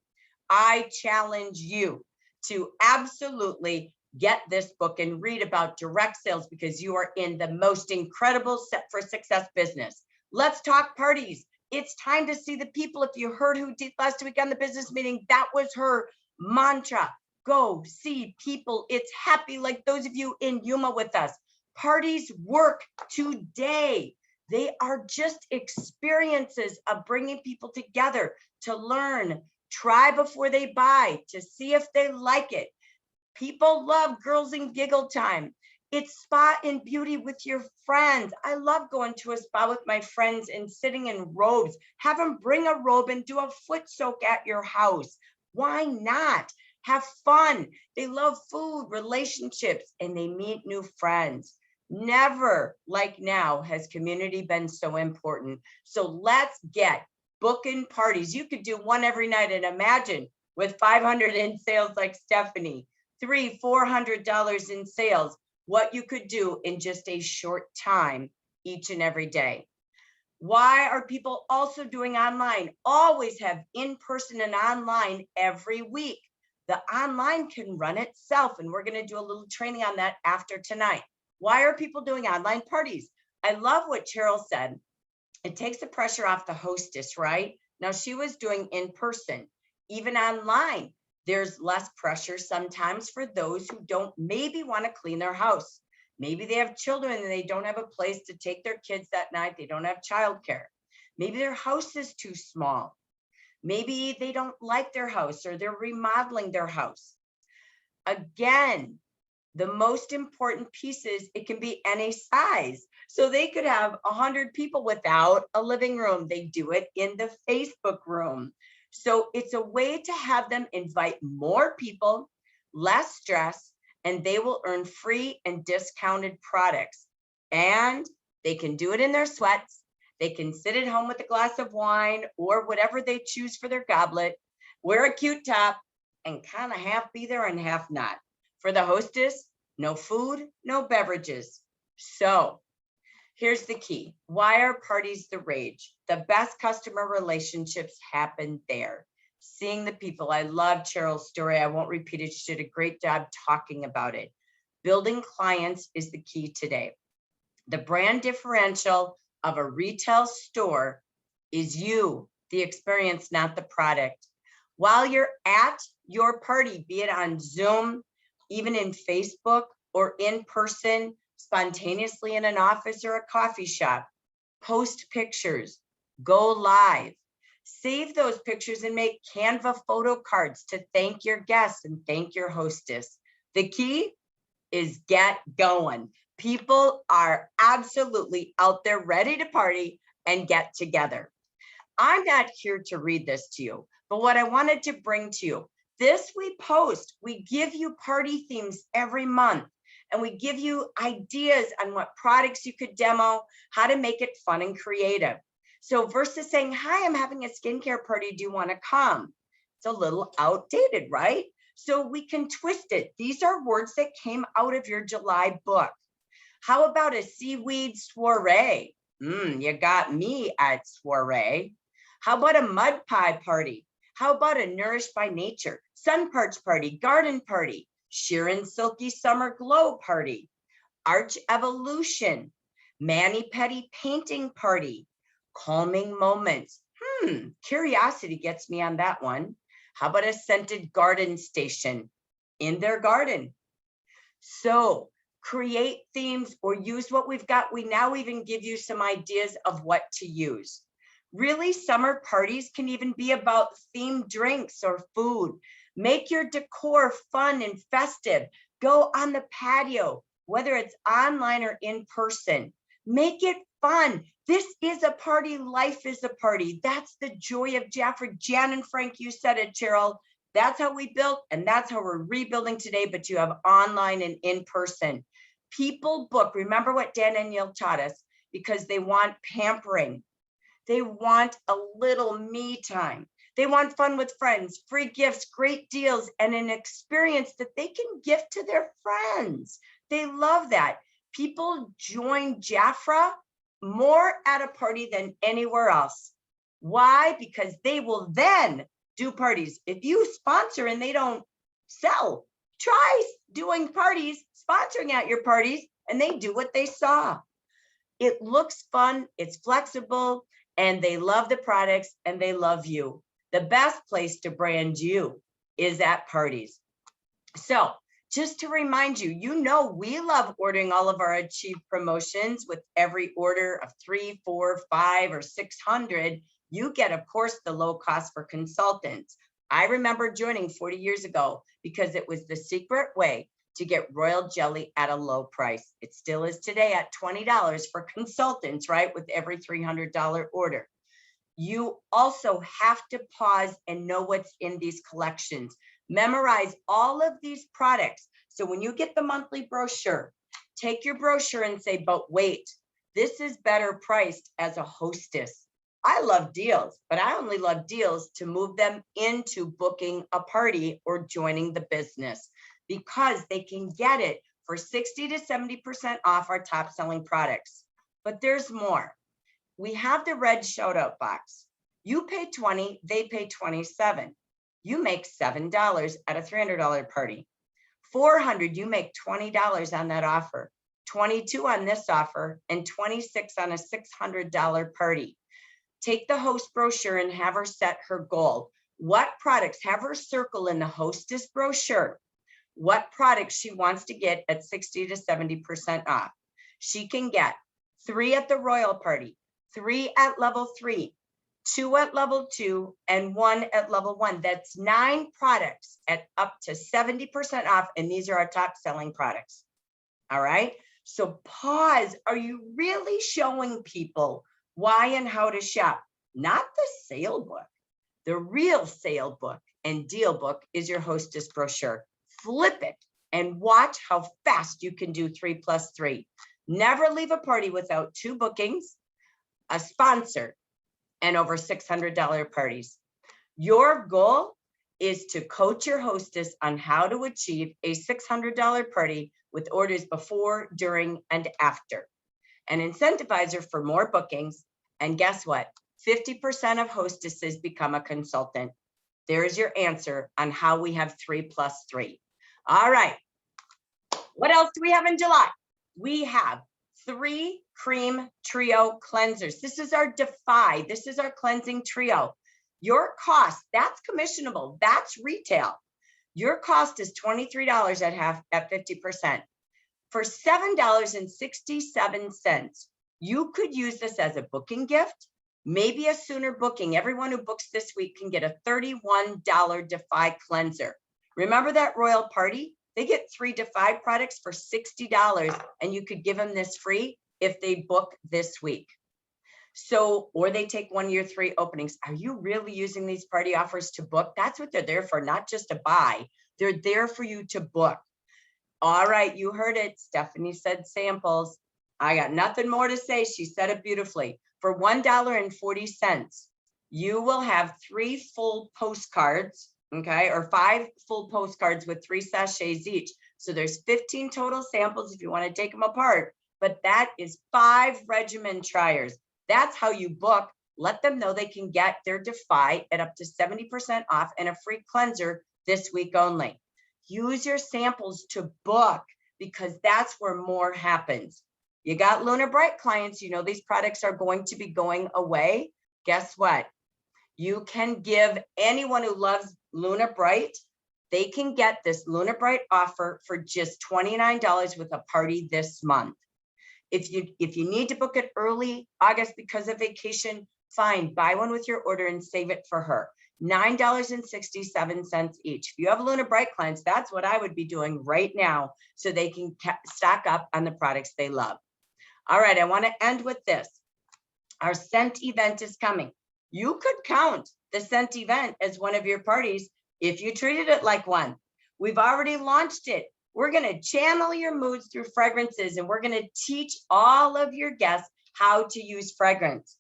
I challenge you to absolutely get this book and read about direct sales, because you are in the most incredible set for success business. Let's talk parties. It's time to see the people. If you heard who did last week on the business meeting, that was her mantra. Go see people. It's happy, like those of you in Yuma with us. Parties work today. They are just experiences of bringing people together to learn, try before they buy, to see if they like it. People love girls and giggle time. It's spa and beauty with your friends. I love going to a spa with my friends and sitting in robes. Have them bring a robe and do a foot soak at your house. Why not? Have fun. They love food, relationships, and they meet new friends. Never like now has community been so important. So let's get booking parties. You could do one every night, and imagine with 500 in sales like Stephanie, $300-400 in sales, what you could do in just a short time each and every day. Why are people also doing online? Always have in-person and online every week. The online can run itself, and we're going to do a little training on that after tonight. Why are people doing online parties? I love what Cheryl said. It takes the pressure off the hostess, right? Now she was doing in person, even online. There's less pressure sometimes for those who don't maybe want to clean their house. Maybe they have children and they don't have a place to take their kids that night. They don't have childcare. Maybe their house is too small. Maybe they don't like their house, or they're remodeling their house. Again, the most important piece is it can be any size. So they could have 100 people without a living room. They do it in the Facebook room. So it's a way to have them invite more people, less stress, and they will earn free and discounted products. And they can do it in their sweats. They can sit at home with a glass of wine or whatever they choose for their goblet, wear a cute top, and kind of half be there and half not. For the hostess, no food, no beverages. So here's the key. Why are parties the rage? The best customer relationships happen there. Seeing the people. I love Cheryl's story. I won't repeat it. She did a great job talking about it. Building clients is the key today. The brand differential of a retail store is you, the experience, not the product. While you're at your party, be it on Zoom, even in Facebook, or in person, spontaneously in an office or a coffee shop, post pictures, go live, save those pictures and make Canva photo cards to thank your guests and thank your hostess. The key is get going. People are absolutely out there ready to party and get together. I'm not here to read this to you, but what I wanted to bring to you, this we post, we give you party themes every month, and we give you ideas on what products you could demo, how to make it fun and creative. So versus saying, hi, I'm having a skincare party, do you want to come? It's a little outdated, right? So we can twist it. These are words that came out of your July book. How about a seaweed soiree? You got me at soiree. How about a mud pie party? How about a nourished by nature, sun parch party, garden party, sheer and silky summer glow party, arch evolution, mani-pedi painting party, calming moments? Curiosity gets me on that one. How about a scented garden station in their garden? So create themes or use what we've got. We now even give you some ideas of what to use. Really, summer parties can even be about themed drinks or food. Make your decor fun and festive. Go on the patio, whether it's online or in person. Make it fun. This is a party. Life is a party. That's the joy of Jaffrey. Jan and Frank, you said it, Cheryl. That's how we built, and that's how we're rebuilding today, but you have online and in person. People book. Remember what Dan and Neil taught us, because they want pampering. They want a little me time. They want fun with friends, free gifts, great deals, and an experience that they can gift to their friends. They love that. People join Jaffra more at a party than anywhere else. Why? Because they will then do parties. If you sponsor and they don't sell, try doing parties, sponsoring at your parties, and they do what they saw. It looks fun, it's flexible, and they love the products and they love you. The best place to brand you is at parties. So just to remind you, you know, we love ordering all of our Achieve promotions. With every order of 3, 4, 5, or 600, you get, of course, the low cost for consultants. I remember joining 40 years ago because it was the secret way to get royal jelly at a low price. It still is today at $20 for consultants, right? With every $300 order. You also have to pause and know what's in these collections. Memorize all of these products. So when you get the monthly brochure, take your brochure and say, but wait, this is better priced as a hostess. I love deals, but I only love deals to move them into booking a party or joining the business, because they can get it for 60 to 70% off our top selling products. But there's more. We have the red shout out box. You pay 20, they pay 27. You make $7 at a $300 party. 400, you make $20 on that offer, 22 on this offer, and 26 on a $600 party. Take the host brochure and have her set her goal. What products, have her circle in the hostess brochure what products she wants to get at 60 to 70% off. She can get 3 at the royal party, 3 at level 3, 2 at level 2, and 1 at level 1. That's 9 products at up to 70% off. And these are our top selling products. All right. So pause. Are you really showing people why and how to shop? Not the sale book. The real sale book and deal book is your hostess brochure. Flip it and watch how fast you can do 3 plus 3. Never leave a party without 2 bookings, a sponsor, and over $600 parties. Your goal is to coach your hostess on how to achieve a $600 party with orders before, during, and after. And incentivize her for more bookings. And guess what? 50% of hostesses become a consultant. There's your answer on how we have 3 plus 3. All right. What else do we have in July? We have 3 cream trio cleansers. This is our Defy. This is our cleansing trio. Your cost, that's commissionable. That's retail. Your cost is $23 at 50%. For $7.67, you could use this as a booking gift, maybe a sooner booking. Everyone who books this week can get a $31 Defy cleanser. Remember that royal party? They get 3 Defy products for $60, and you could give them this free if they book this week. So, or they take 1 year 3 openings. Are you really using these party offers to book? That's what they're there for, not just to buy. They're there for you to book. All right, you heard it. Stephanie said samples. I got nothing more to say. She said it beautifully. For $1.40, you will have 3 full postcards, okay, or 5 full postcards with 3 sachets each. So there's 15 total samples if you want to take them apart, but that is 5 regimen triers. That's how you book. Let them know they can get their Defy at up to 70% off and a free cleanser this week only. Use your samples to book, because that's where more happens. You got Lunar Bright clients, you know these products are going to be going away. Guess what? You can give anyone who loves Lunar Bright, they can get this Lunar Bright offer for just $29 with a party this month. If you need to book it early, August, because of vacation, fine, buy one with your order and save it for her. $9.67 each. If you have Lunar Bright clients, that's what I would be doing right now so they can stock up on the products they love. All right, I want to end with this. Our scent event is coming. You could count the scent event as one of your parties if you treated it like one. We've already launched it. We're going to channel your moods through fragrances, and we're going to teach all of your guests how to use fragrance.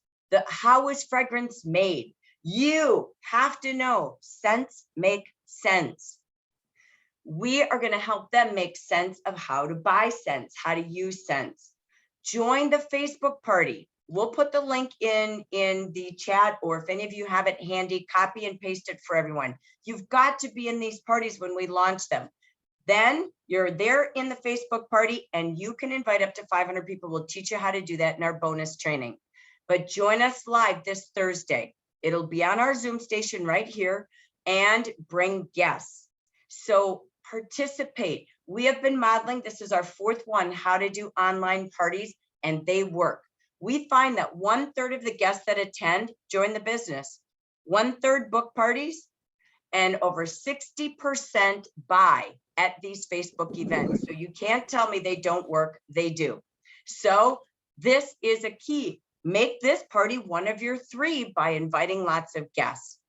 How is fragrance made? You have to know scents make sense. We are going to help them make sense of how to buy scents, how to use scents. Join the Facebook party. We'll put the link in the chat, or if any of you have it handy, copy and paste it for everyone. You've got to be in these parties when we launch them. Then you're there in the Facebook party and you can invite up to 500 people. We'll teach you how to do that in our bonus training. But join us live this Thursday. It'll be on our Zoom station right here, and bring guests. So participate. We have been modeling, this is our 4th one, how to do online parties, and they work. We find that 1/3 of the guests that attend join the business, 1/3 book parties, and over 60% buy at these Facebook events. So you can't tell me they don't work, they do. So this is a key. Make this party one of your 3 by inviting lots of guests.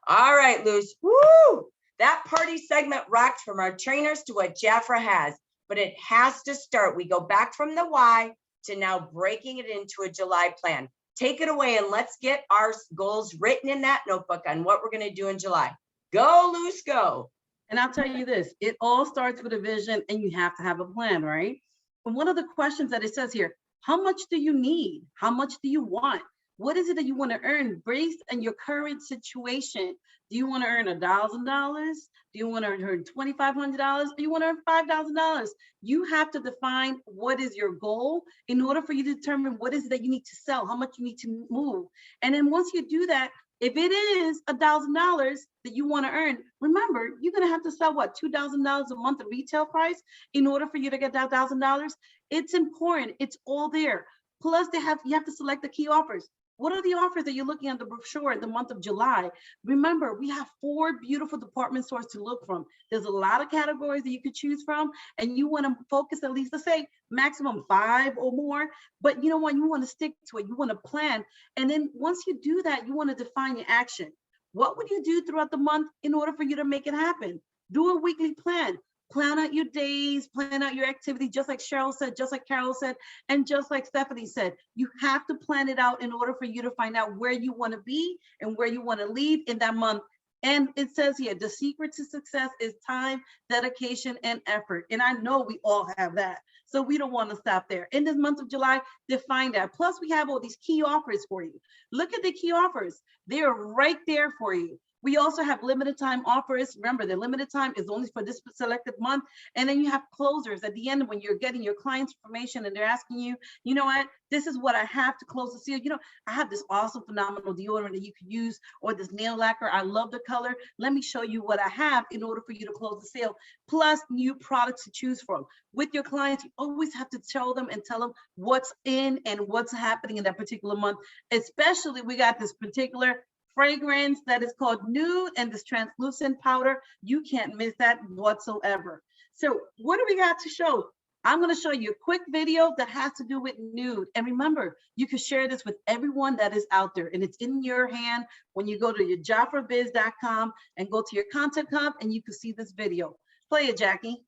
All right, Luz, woo! That party segment rocked, from our trainers to what Jafra has, but it has to start. We go back from the why to now breaking it into a July plan. Take it away and let's get our goals written in that notebook on what we're gonna do in July. Go, Luz, go. And I'll tell you this, it all starts with a vision and you have to have a plan, right? And one of the questions that it says here, how much do you need? How much do you want? What is it that you want to earn based on your current situation? Do you want to earn $1,000? Do you want to earn $2,500? Do you want to earn $5,000? You have to define what is your goal in order for you to determine what is it that you need to sell, how much you need to move. And then once you do that, if it is $1,000 that you want to earn, remember, you're going to have to sell what, $2,000 a month of retail price in order for you to get that $1,000. It's important. It's all there. Plus, you have to select the key offers. What are the offers that you're looking at the brochure in the month of July? Remember, we have 4 beautiful department stores to look from. There's a lot of categories that you could choose from, and you want to focus at least, let's say, maximum 5 or more. But you know what? You want to stick to it. You want to plan. And then once you do that, you want to define your action. What would you do throughout the month in order for you to make it happen? Do a weekly plan. Plan out your days, plan out your activity, just like Cheryl said, just like Carol said, and just like Stephanie said. You have to plan it out in order for you to find out where you want to be and where you want to lead in that month. And it says here, the secret to success is time, dedication, and effort. And I know we all have that. So we don't want to stop there. In this month of July, define that. Plus, we have all these key offers for you. Look at the key offers. They're right there for you. We also have limited time offers. Remember, the limited time is only for this selected month. And then you have closers at the end when you're getting your client's information and they're asking you, you know what, this is what I have to close the sale. You know, I have this awesome, phenomenal deodorant that you could use, or this nail lacquer. I love the color. Let me show you what I have in order for you to close the sale. Plus new products to choose from. With your clients, you always have to show them and tell them what's in and what's happening in that particular month. Especially, we got this particular fragrance that is called Nude and this translucent powder. You can't miss that whatsoever. So what do we got to show? I'm going to show you a quick video that has to do with nude. And remember, you can share this with everyone that is out there, and it's in your hand when you go to your jafrabiz.com and go to your content hub, and you can see this video. Play it, Jackie.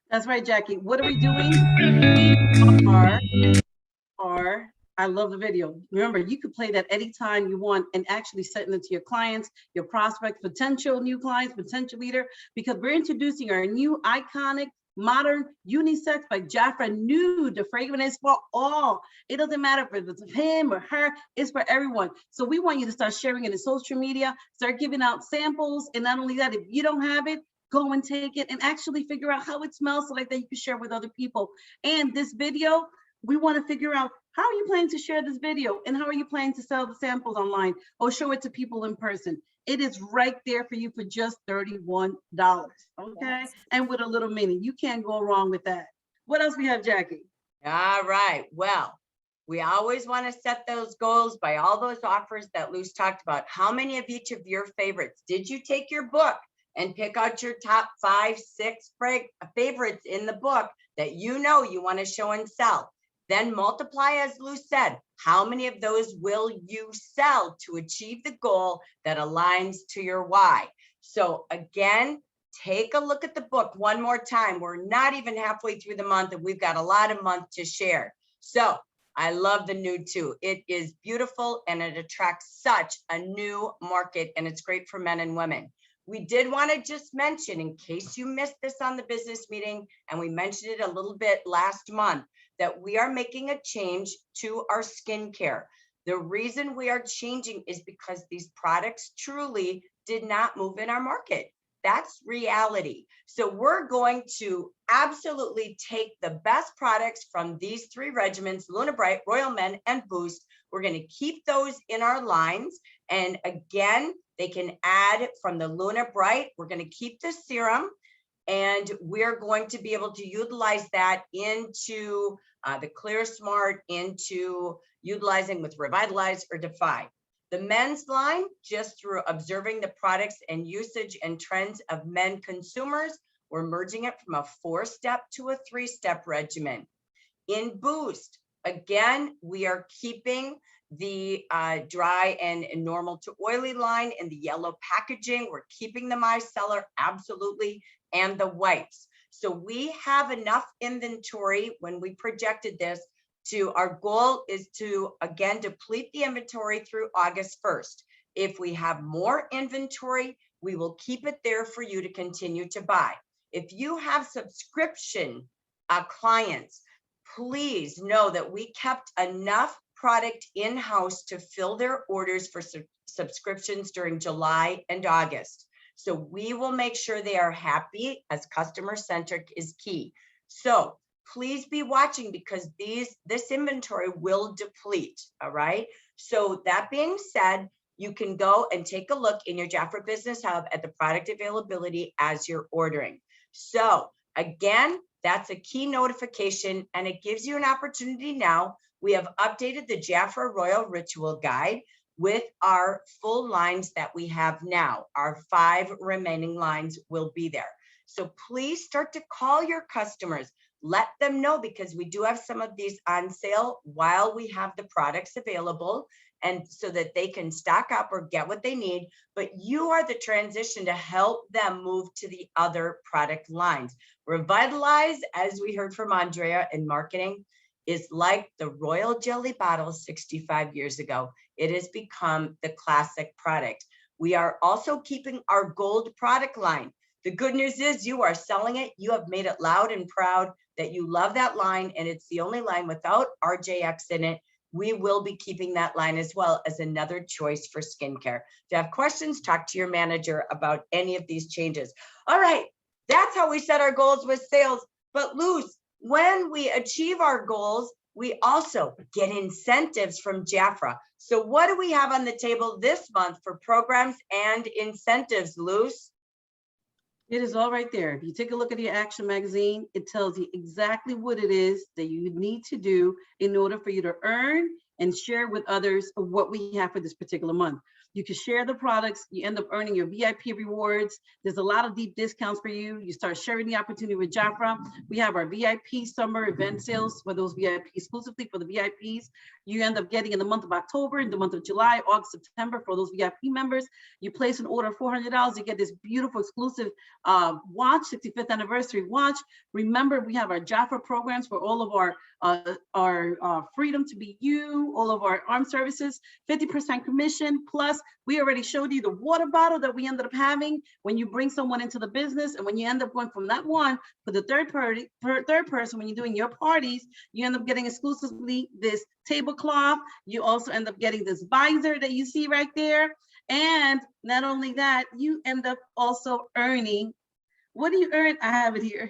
That's right, Jackie. What are we doing? I love the video. Remember, you could play that anytime you want and actually send it to your clients, your prospects, potential new clients, potential leader, because we're introducing our new iconic, modern, unisex by Jafra Nude. The fragrance is for all. It doesn't matter if it's him or her, it's for everyone. So we want you to start sharing it in social media, start giving out samples. And not only that, if you don't have it, go and take it and actually figure out how it smells so like that you can share with other people. And this video, we want to figure out how are you planning to share this video and how are you planning to sell the samples online or show it to people in person. It is right there for you for just $31, okay? Yes. And with a little mini, you can't go wrong with that. What else we have, Jackie? All right, well, we always want to set those goals by all those offers that Luz talked about. How many of each of your favorites? Did you take your book and pick out your top 5, 6 favorites in the book that you know you want to show and sell? Then multiply, as Luz said, how many of those will you sell to achieve the goal that aligns to your why? So again, take a look at the book one more time. We're not even halfway through the month and we've got a lot of month to share. So I love the nude too. It is beautiful and it attracts such a new market and it's great for men and women. We did want to just mention, in case you missed this on the business meeting, and we mentioned it a little bit last month, that we are making a change to our skincare. The reason we are changing is because these products truly did not move in our market. That's reality. So we're going to absolutely take the best products from these 3 regimens, Luna Bright, Royal Men, and Boost. We're going to keep those in our lines. And again, they can add from the Luna Bright. We're going to keep the serum. And we're going to be able to utilize that into the Clear Smart, into utilizing with Revitalize or Defy. The men's line, just through observing the products and usage and trends of men consumers, we're merging it from a 4-step to a 3-step regimen. In Boost, again, we are keeping the dry and normal to oily line in the yellow packaging. We're keeping the micellar, absolutely, and the wipes. So we have enough inventory when we projected this to, our goal is to, again, deplete the inventory through August 1st. If we have more inventory, we will keep it there for you to continue to buy. If you have subscription clients, please know that we kept enough product in-house to fill their orders for subscriptions during July and August. So we will make sure they are happy, as customer-centric is key. So please be watching because this inventory will deplete, all right? So that being said, you can go and take a look in your Jafra Business Hub at the product availability as you're ordering. So again, that's a key notification and it gives you an opportunity now. We have updated the Jafra Royal Ritual Guide with our full lines that we have now. Our 5 remaining lines will be there. So please start to call your customers. Let them know because we do have some of these on sale while we have the products available, and so that they can stock up or get what they need. But you are the transition to help them move to the other product lines. Revitalize, as we heard from Andrea in marketing, is like the Royal Jelly bottle 65 years ago. It has become the classic product. We are also keeping our gold product line. The good news is you are selling it. You have made it loud and proud that you love that line, and it's the only line without RJX in it. We will be keeping that line as well as another choice for skincare. If you have questions, talk to your manager about any of these changes. All right, that's how we set our goals with sales. But Luz, when we achieve our goals, we also get incentives from Jafra. So what do we have on the table this month for programs and incentives, Luz? It is all right there. If you take a look at your action magazine, it tells you exactly what it is that you need to do in order for you to earn and share with others what we have for this particular month. You can share the products, you end up earning your VIP rewards. There's a lot of deep discounts for you. You start sharing the opportunity with Jafra. We have our VIP summer event sales for those VIP, exclusively for the VIPs. You end up getting in the month of October, in the month of July, August, September for those VIP members. You place an order of $400, you get this beautiful exclusive watch, 65th anniversary watch. Remember, we have our Jafra programs for all of our freedom to be you, all of our armed services, 50% commission. Plus, we already showed you the water bottle that we ended up having when you bring someone into the business, and when you end up going from that one for the third person, when you're doing your parties, you end up getting exclusively this tablecloth. You also end up getting this visor that you see right there. And not only that, you end up also earning What do you earn? I have it here.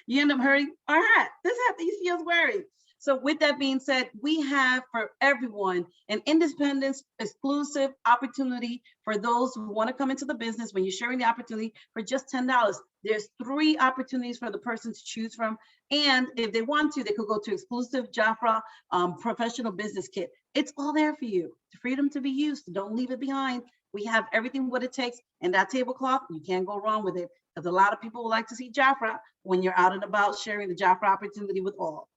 You end up hurting our hat. This hat that you see us wearing. So with that being said, we have for everyone an independence exclusive opportunity for those who want to come into the business. When you're sharing the opportunity for just $10, there's 3 opportunities for the person to choose from. And if they want to, they could go to exclusive Jafra professional business kit. It's all there for you. The freedom to be used. Don't leave it behind. We have everything what it takes. And that tablecloth, you can't go wrong with it. Because a lot of people would like to see Jafra when you're out and about sharing the Jafra opportunity with all.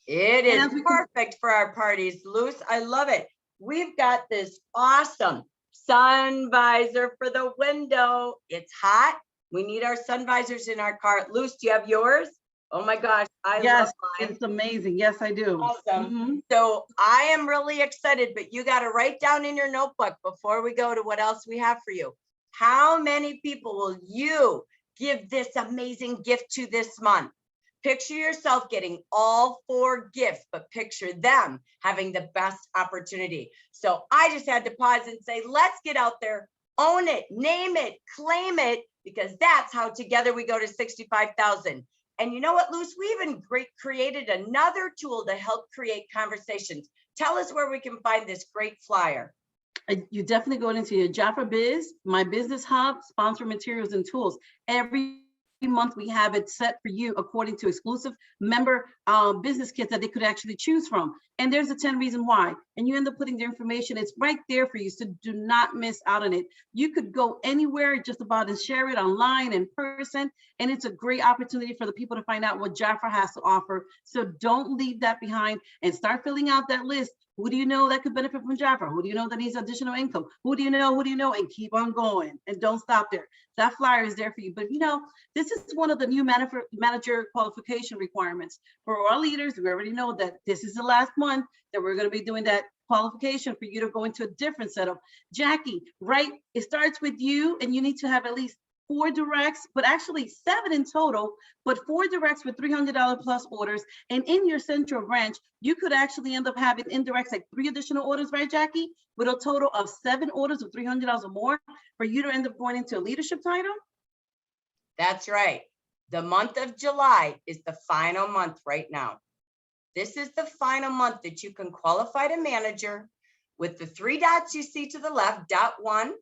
It is perfect for our parties, Luz. I love it. We've got this awesome sun visor for the window. It's hot. We need our sun visors in our car. Luz, do you have yours? Oh my gosh, I love mine. It's amazing. Yes, I do. Awesome. So I am really excited, but you got to write down in your notebook before we go to what else we have for you. How many people will you give this amazing gift to this month? Picture yourself getting all 4 gifts, but picture them having the best opportunity. So I just had to pause and say, let's get out there, own it, name it, claim it, because that's how together we go to 65,000. And you know what, Luz, we even created another tool to help create conversations. Tell us where we can find this great flyer. You definitely go into your Jafra Biz, My Business Hub, sponsor materials and tools. Every month we have it set for you according to exclusive member business kits that they could actually choose from. And there's a 10 reason why. And you end up putting the information, it's right there for you. So do not miss out on it. You could go anywhere just about and share it online, in person. And it's a great opportunity for the people to find out what Jafra has to offer. So don't leave that behind and start filling out that list. Who do you know that could benefit from Jafra? Who do you know that needs additional income? Who do you know? Who do you know? And keep on going and don't stop there. That flyer is there for you. But you know, this is one of the new manager qualification requirements for our leaders. We already know that this is the last month that we're going to be doing that qualification for you to go into a different setup. Jackie, right? It starts with you and you need to have at least 4 directs, but actually 7 in total, but 4 directs with $300 plus orders. And in your central branch, you could actually end up having indirects like 3 additional orders, right, Jackie? With a total of 7 orders of $300 or more for you to end up going into a leadership title? That's right. The month of July is the final month right now. This is the final month that you can qualify to manager with the 3 dots you see to the left, dot 1,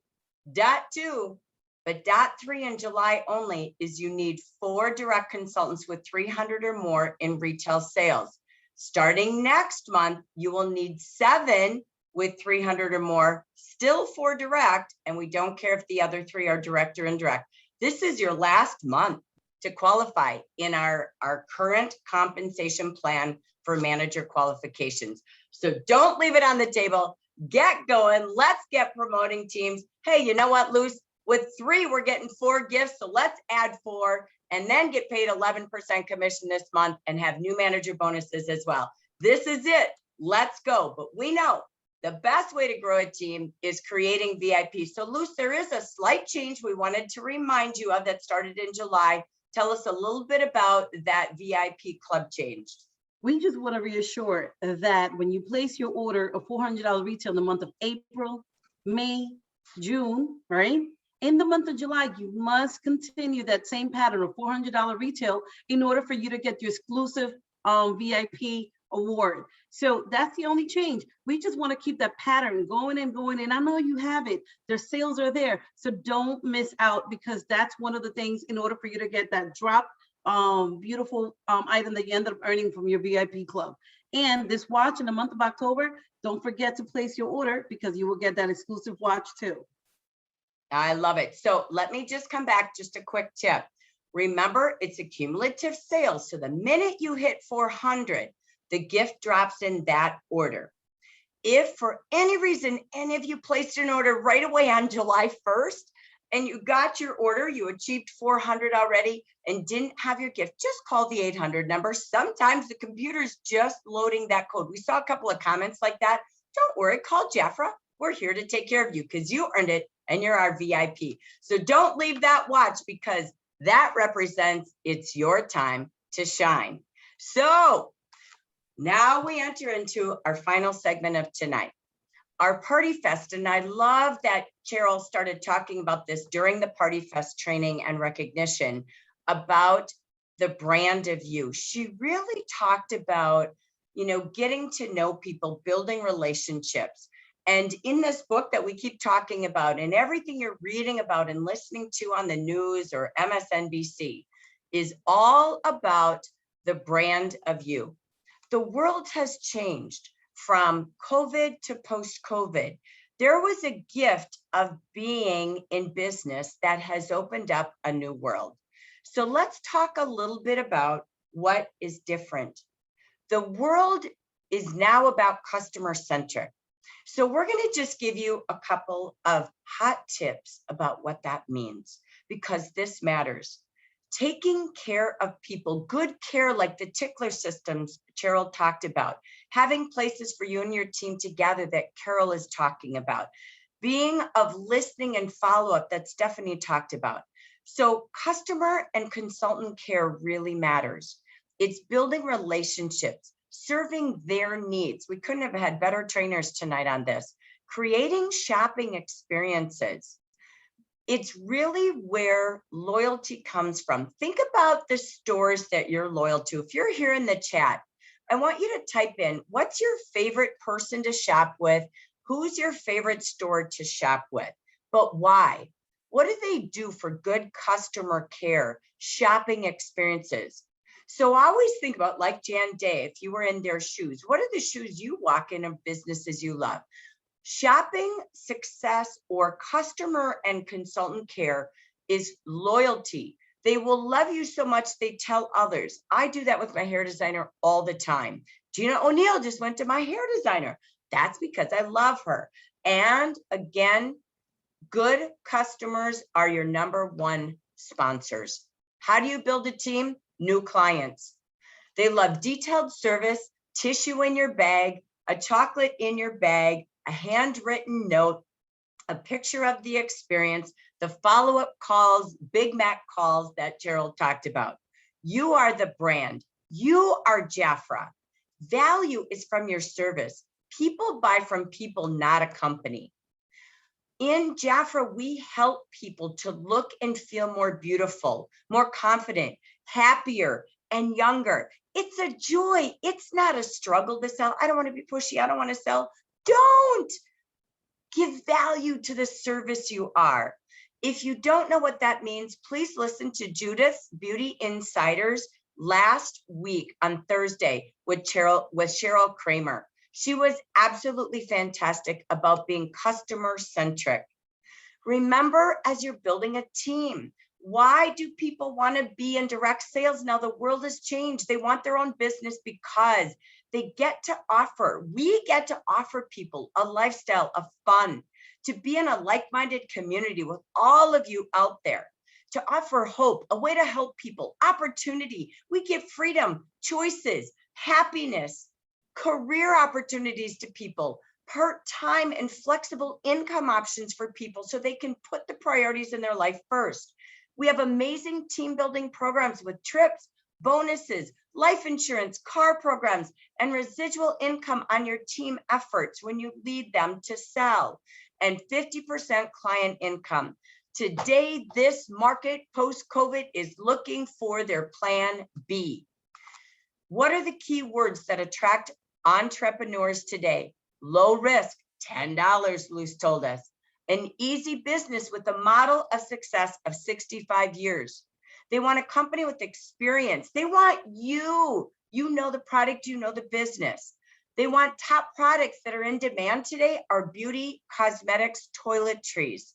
dot 2, but dot 3 in July only is you need 4 direct consultants with 300 or more in retail sales. Starting next month, you will need 7 with 300 or more, still 4 direct, and we don't care if the other 3 are direct or indirect. This is your last month to qualify in our current compensation plan for manager qualifications. So don't leave it on the table. Get going. Let's get promoting teams. Hey, you know what, Luz? With 3, we're getting 4 gifts. So let's add 4 and then get paid 11% commission this month and have new manager bonuses as well. This is it. Let's go. But we know the best way to grow a team is creating VIP. So Luz, there is a slight change we wanted to remind you of that started in July. Tell us a little bit about that VIP club change. We just want to reassure that when you place your order of $400 retail in the month of April, May, June, right? In the month of July, you must continue that same pattern of $400 retail in order for you to get your exclusive VIP award. So that's the only change. We just want to keep that pattern going and going. And I know you have it. Their sales are there. So don't miss out, because that's one of the things in order for you to get that drop beautiful item that you end up earning from your VIP club. And this watch in the month of October, don't forget to place your order because you will get that exclusive watch too. I love it. So let me just come back, just a quick tip. Remember, it's a cumulative sale. So the minute you hit 400, the gift drops in that order. If for any reason, any of you placed an order right away on July 1st, and you got your order, you achieved 400 already and didn't have your gift, just call the 800 number. Sometimes the computer's just loading that code. We saw a couple of comments like that. Don't worry, call Jafra. We're here to take care of you because you earned it and you're our VIP. So don't leave that watch, because that represents it's your time to shine. So now we enter into our final segment of tonight. our Partyfest. And I love that Cheryl started talking about this during the Partyfest training and recognition about the brand of you. She really talked about, you know, getting to know people, building relationships. And in this book that we keep talking about, and everything you're reading about and listening to on the news or MSNBC is all about the brand of you. The world has changed from COVID to post-COVID. There was a gift of being in business that has opened up a new world. So let's talk a little bit about what is different. The world is now about customer-centric. So we're going to just give you a couple of hot tips about what that means, because this matters. Taking care of people, good care like the tickler systems Cheryl talked about, having places for you and your team to gather that Carol is talking about, being of listening and follow-up that Stephanie talked about. So customer and consultant care really matters. It's building relationships, serving their needs. We couldn't have had better trainers tonight on this. Creating shopping experiences. It's really where loyalty comes from. Think about the stores that you're loyal to. If you're here in the chat, I want you to type in, what's your favorite person to shop with? Who's your favorite store to shop with? But why? What do they do for good customer care, shopping experiences? So I always think about, like Jan Day, if you were in their shoes, what are the shoes you walk in of businesses you love? Shopping success or customer and consultant care is loyalty. They will love you so much they tell others. I do that with my hair designer all the time. Gina O'Neill just went to my hair designer. That's because I love her. And again, good customers are your number one sponsors. How do you build a team? New clients. They love detailed service, tissue in your bag, a chocolate in your bag, a handwritten note, a picture of the experience, the follow-up calls, Big Mac calls that Cheryl talked about. You are the brand. You are Jafra. Value is from your service. People buy from people, not a company. In Jafra, we help people to look and feel more beautiful, more confident, happier, and younger. It's a joy. It's not a struggle to sell. I don't want to be pushy. I don't want to sell. Don't give value to the service you are. If you don't know what that means, please listen to Judith's Beauty Insiders last week on Thursday with Cheryl Kramer. She was absolutely fantastic about being customer centric. Remember, as you're building a team, why do people want to be in direct sales now? The world has changed. They want their own business because they get to offer, we get to offer people a lifestyle of fun, to be in a like-minded community with all of you out there, to offer hope, a way to help people, opportunity. We give freedom, choices, happiness, career opportunities to people, part-time and flexible income options for people so they can put the priorities in their life first. We have amazing team building programs with trips, bonuses, life insurance, car programs, and residual income on your team efforts when you lead them to sell, and 50% client income. Today, this market post-COVID is looking for their plan B. What are the key words that attract entrepreneurs today? Low risk, $10, Luce told us. An easy business with a model of success of 65 years. They want a company with experience. They want you. You know the product, you know the business. They want top products that are in demand today are beauty, cosmetics, toiletries.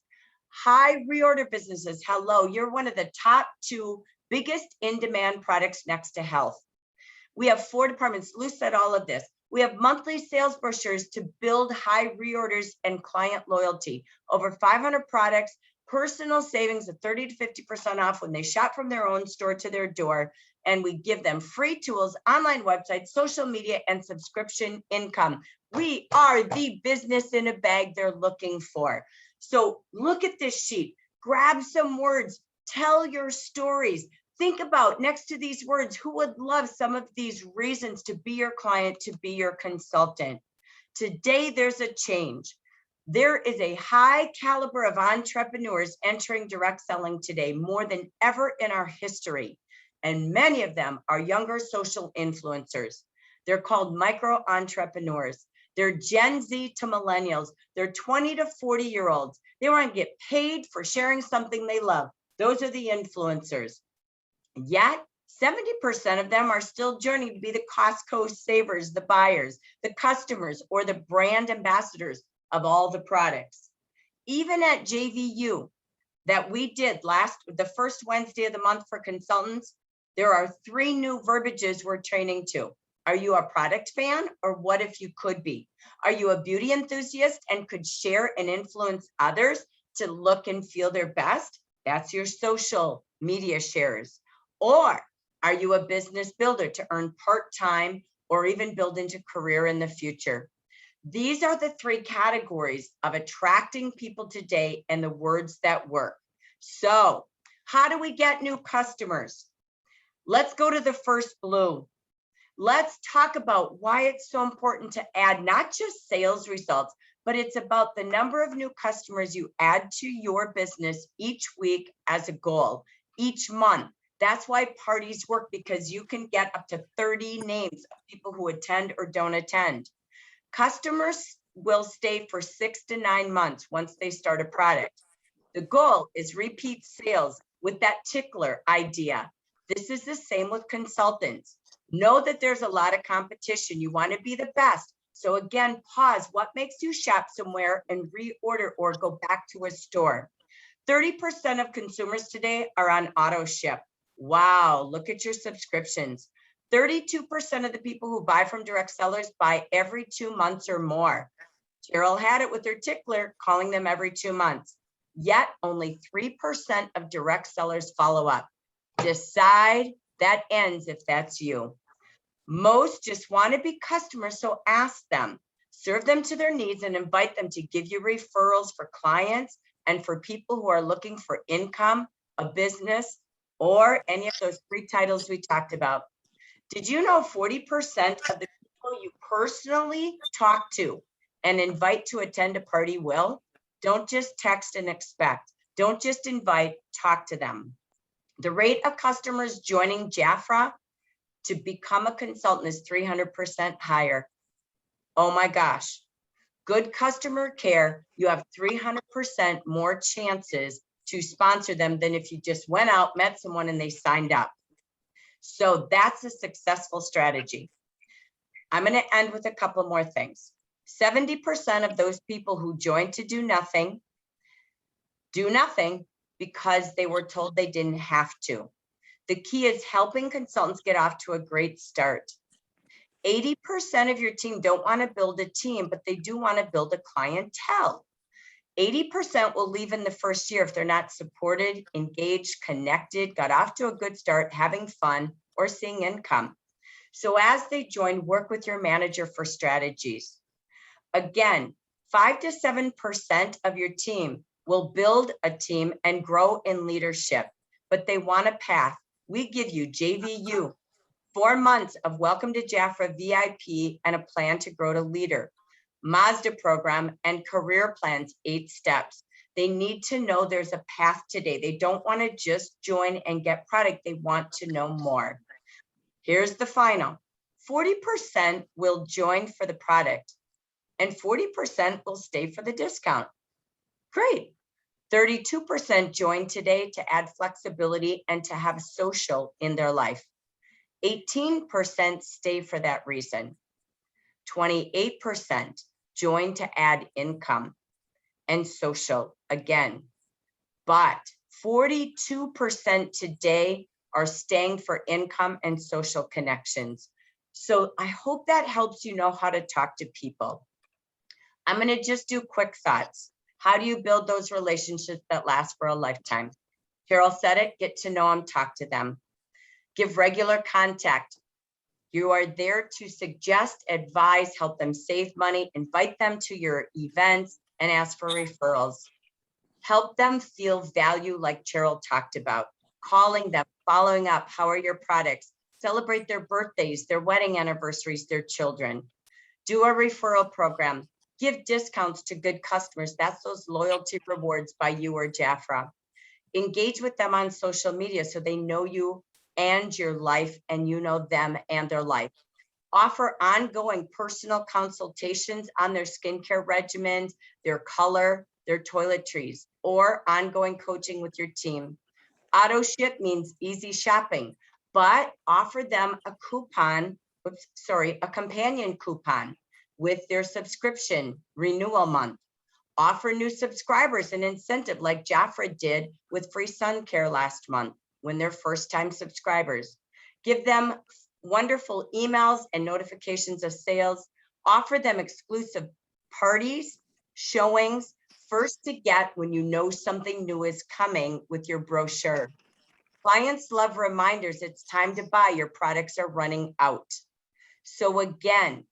High reorder businesses. Hello, you're one of the top 2 biggest in-demand products next to health. We have 4 departments. Lou said all of this. We have monthly sales brochures to build high reorders and client loyalty. Over 500 products, personal savings of 30 to 50% off when they shop from their own store to their door. And we give them free tools, online websites, social media, and subscription income. We are the business in a bag they're looking for. So look at this sheet, grab some words, tell your stories. Think about next to these words, who would love some of these reasons to be your client, to be your consultant? Today, there's a change. There is a high caliber of entrepreneurs entering direct selling today, more than ever in our history. And many of them are younger social influencers. They're called micro entrepreneurs. They're Gen Z to millennials. They're 20 to 40-year-olds. They want to get paid for sharing something they love. Those are the influencers. Yet 70% of them are still journeying to be the Costco savers, the buyers, the customers, or the brand ambassadors of all the products. Even at JVU that we did the first Wednesday of the month for consultants, there are 3 new verbiages we're training to. Are you a product fan, or what if you could be? Are you a beauty enthusiast and could share and influence others to look and feel their best? That's your social media shares. Or are you a business builder to earn part-time or even build into career in the future? These are the 3 categories of attracting people today and the words that work. So how do we get new customers? Let's go to the first blue. Let's talk about why it's so important to add not just sales results, but it's about the number of new customers you add to your business each week as a goal, each month. That's why parties work, because you can get up to 30 names of people who attend or don't attend. Customers will stay for 6 to 9 months once they start a product. The goal is repeat sales with that tickler idea. This is the same with consultants. Know that there's a lot of competition. You want to be the best. So again, pause. What makes you shop somewhere and reorder or go back to a store? 30% of consumers today are on auto ship. Wow, look at your subscriptions. 32% of the people who buy from direct sellers buy every 2 months or more. Cheryl had it with her tickler, calling them every 2 months. Yet only 3% of direct sellers follow up. Decide. That ends if that's you. Most just want to be customers, so ask them. Serve them to their needs and invite them to give you referrals for clients and for people who are looking for income, a business, or any of those 3 titles we talked about. Did you know 40% of the people you personally talk to and invite to attend a party will? Don't just text and expect. Don't just invite, talk to them. The rate of customers joining Jafra to become a consultant is 300% higher. Oh my gosh. Good customer care, you have 300% more chances to sponsor them than if you just went out, met someone, and they signed up. So that's a successful strategy. I'm going to end with a couple more things. 70% of those people who joined to do nothing because they were told they didn't have to. The key is helping consultants get off to a great start. 80% of your team don't want to build a team, but they do want to build a clientele. 80% will leave in the first year if they're not supported, engaged, connected, got off to a good start, having fun, or seeing income. So as they join, work with your manager for strategies. Again, 5 to 7% of your team will build a team and grow in leadership, but they want a path. We give you JVU, 4 months of Welcome to Jafra VIP and a plan to grow to leader. Mazda program and career plans, 8 steps. They need to know there's a path today. They don't want to just join and get product. They want to know more. Here's the final. 40% will join for the product and 40% will stay for the discount. Great. 32% join today to add flexibility and to have social in their life. 18% stay for that reason. 28% join to add income and social again. But 42% today are staying for income and social connections. So I hope that helps you know how to talk to people. I'm going to just do quick thoughts. How do you build those relationships that last for a lifetime? Cheryl said it, get to know them, talk to them. Give regular contact. You are there to suggest, advise, help them save money, invite them to your events, and ask for referrals. Help them feel value like Cheryl talked about. Calling them, following up, how are your products? Celebrate their birthdays, their wedding anniversaries, their children. Do a referral program. Give discounts to good customers. That's those loyalty rewards by you or Jafra. Engage with them on social media so they know you and your life, and you know them and their life. Offer ongoing personal consultations on their skincare regimens, their color, their toiletries, or ongoing coaching with your team. Auto ship means easy shopping, but offer them a coupon, a companion coupon with their subscription renewal month. Offer new subscribers an incentive like Jafra did with free sun care last month when they're first-time subscribers. Give them wonderful emails and notifications of sales. Offer them exclusive parties, showings, first to get when you know something new is coming with your brochure. Clients love reminders. It's time to buy. Your products are running out. So again,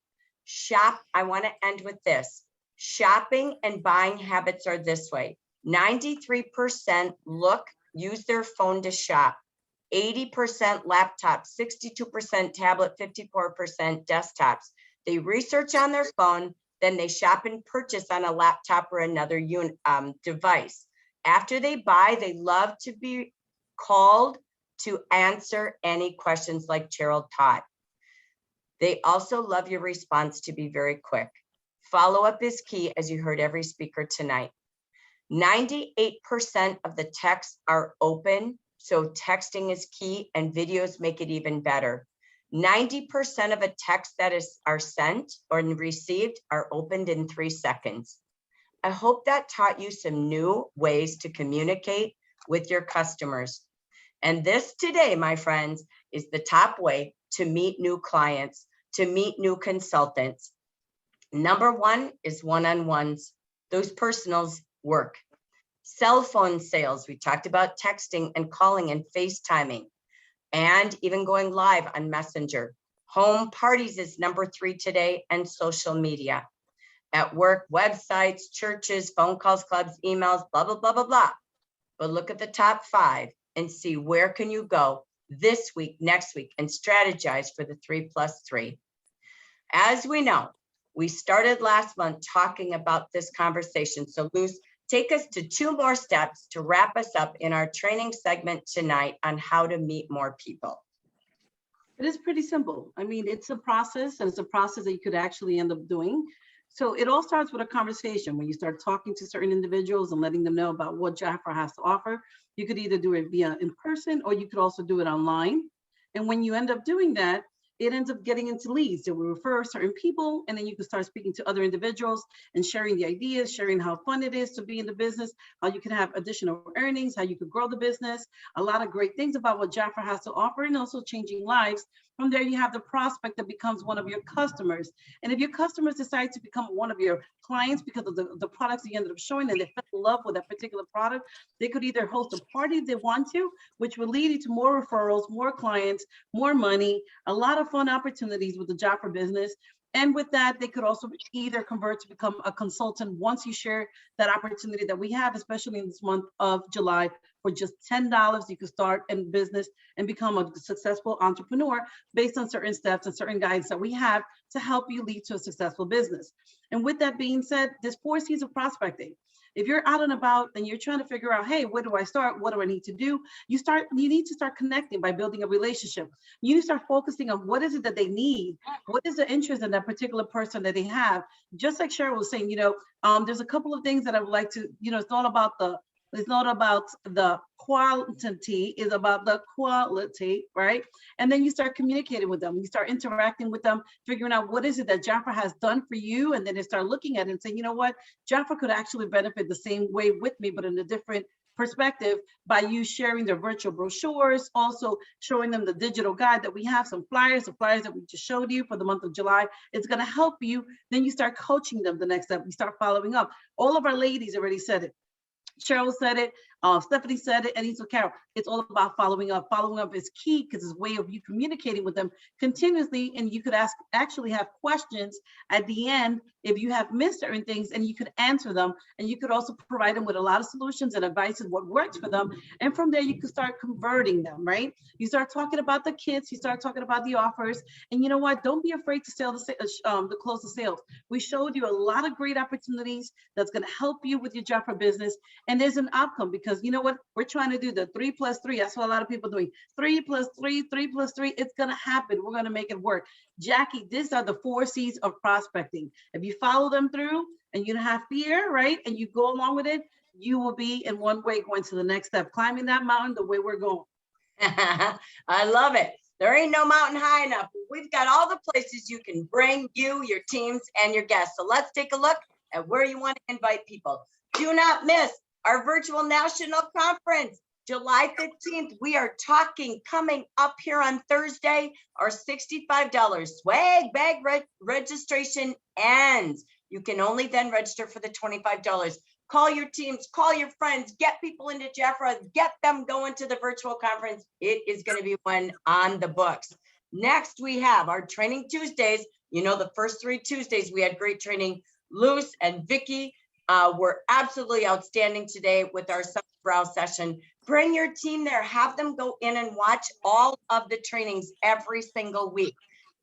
shop. I want to end with this. Shopping and buying habits are this way. 93% use their phone to shop. 80% laptops, 62% tablet, 54% desktops. They research on their phone, then they shop and purchase on a laptop or another device. After they buy, they love to be called to answer any questions like Cheryl taught. They also love your response to be very quick. Follow-up is key, as you heard every speaker tonight. 98% of the texts are open, so texting is key, and videos make it even better. 90% of a text that are sent or received are opened in 3 seconds. I hope that taught you some new ways to communicate with your customers. And this today, my friends, is the top way to meet new clients, to meet new consultants. Number 1 is one-on-ones. Those personals work. Cell phone sales, we talked about texting and calling and FaceTiming, and even going live on Messenger. Home parties is number 3 today, and social media. At work, websites, churches, phone calls, clubs, emails, blah, blah, blah, blah, blah. But look at the top 5 and see where can you go this week, next week, and strategize for the 3+3. As we know, we started last month talking about this conversation. So Luz, take us to 2 more steps to wrap us up in our training segment tonight on how to meet more people. It is pretty simple. I mean, it's a process, and it's a process that you could actually end up doing. So it all starts with a conversation. When you start talking to certain individuals and letting them know about what Jafra has to offer, you could either do it via in person, or you could also do it online. And when you end up doing that, it ends up getting into leads. So we refer certain people, and then you can start speaking to other individuals and sharing the ideas, sharing how fun it is to be in the business, how you can have additional earnings, how you could grow the business, a lot of great things about what Jafra has to offer, and also changing lives. From there, you have the prospect that becomes one of your customers. And if your customers decide to become one of your clients because of the products that you ended up showing, and they fell in love with that particular product, they could either host a party if they want to, which will lead you to more referrals, more clients, more money, a lot of fun opportunities with the Jafra business. And with that, they could also either convert to become a consultant once you share that opportunity that we have, especially in this month of July. For just $10, you can start a business and become a successful entrepreneur based on certain steps and certain guides that we have to help you lead to a successful business. And with that being said, there's 4 C's of prospecting. If you're out and about and you're trying to figure out, hey, where do I start? What do I need to do? You need to start connecting by building a relationship. You need to start focusing on what is it that they need? What is the interest in that particular person that they have? Just like Cheryl was saying, there's a couple of things that I would like to, it's not about the quantity, it's about the quality, right? And then you start communicating with them. You start interacting with them, figuring out what is it that Jafra has done for you. And then they start looking at it and saying, you know what, Jafra could actually benefit the same way with me, but in a different perspective by you sharing their virtual brochures, also showing them the digital guide that we have, some flyers, the flyers that we just showed you for the month of July. It's going to help you. Then you start coaching them the next step. You start following up. All of our ladies already said it. Cheryl said it, Stephanie said it, and so Carol, it's all about following up. Following up is key because it's a way of you communicating with them continuously, and you could actually have questions at the end if you have missed certain things, and you could answer them, and you could also provide them with a lot of solutions and advice and what works for them. And from there, you can start converting them, right? You start talking about the kits, you start talking about the offers, and you know what? Don't be afraid to sell to close the sales. We showed you a lot of great opportunities that's going to help you with your job for business, and there's an outcome because you know what? We're trying to do the 3 + 3. That's what a lot of people are doing. 3 + 3, 3 + 3. It's going to happen. We're going to make it work. Jackie, these are the 4 C's of prospecting. If you follow them through and you don't have fear, right? And you go along with it, you will be in one way going to the next step, climbing that mountain the way we're going. I love it. There ain't no mountain high enough. We've got all the places you can bring you, your teams, and your guests. So let's take a look at where you want to invite people. Do not miss our virtual national conference, July 15th. We are talking coming up here on Thursday. Our $65 swag bag registration ends. You can only then register for the $25. Call your teams, call your friends, get people into Jafra, get them going to the virtual conference. It is going to be one on the books. Next, we have our training Tuesdays. You know, the first 3 Tuesdays, we had great training. Luce and Vicky were absolutely outstanding today with our brow session. Bring your team there, have them go in and watch all of the trainings every single week.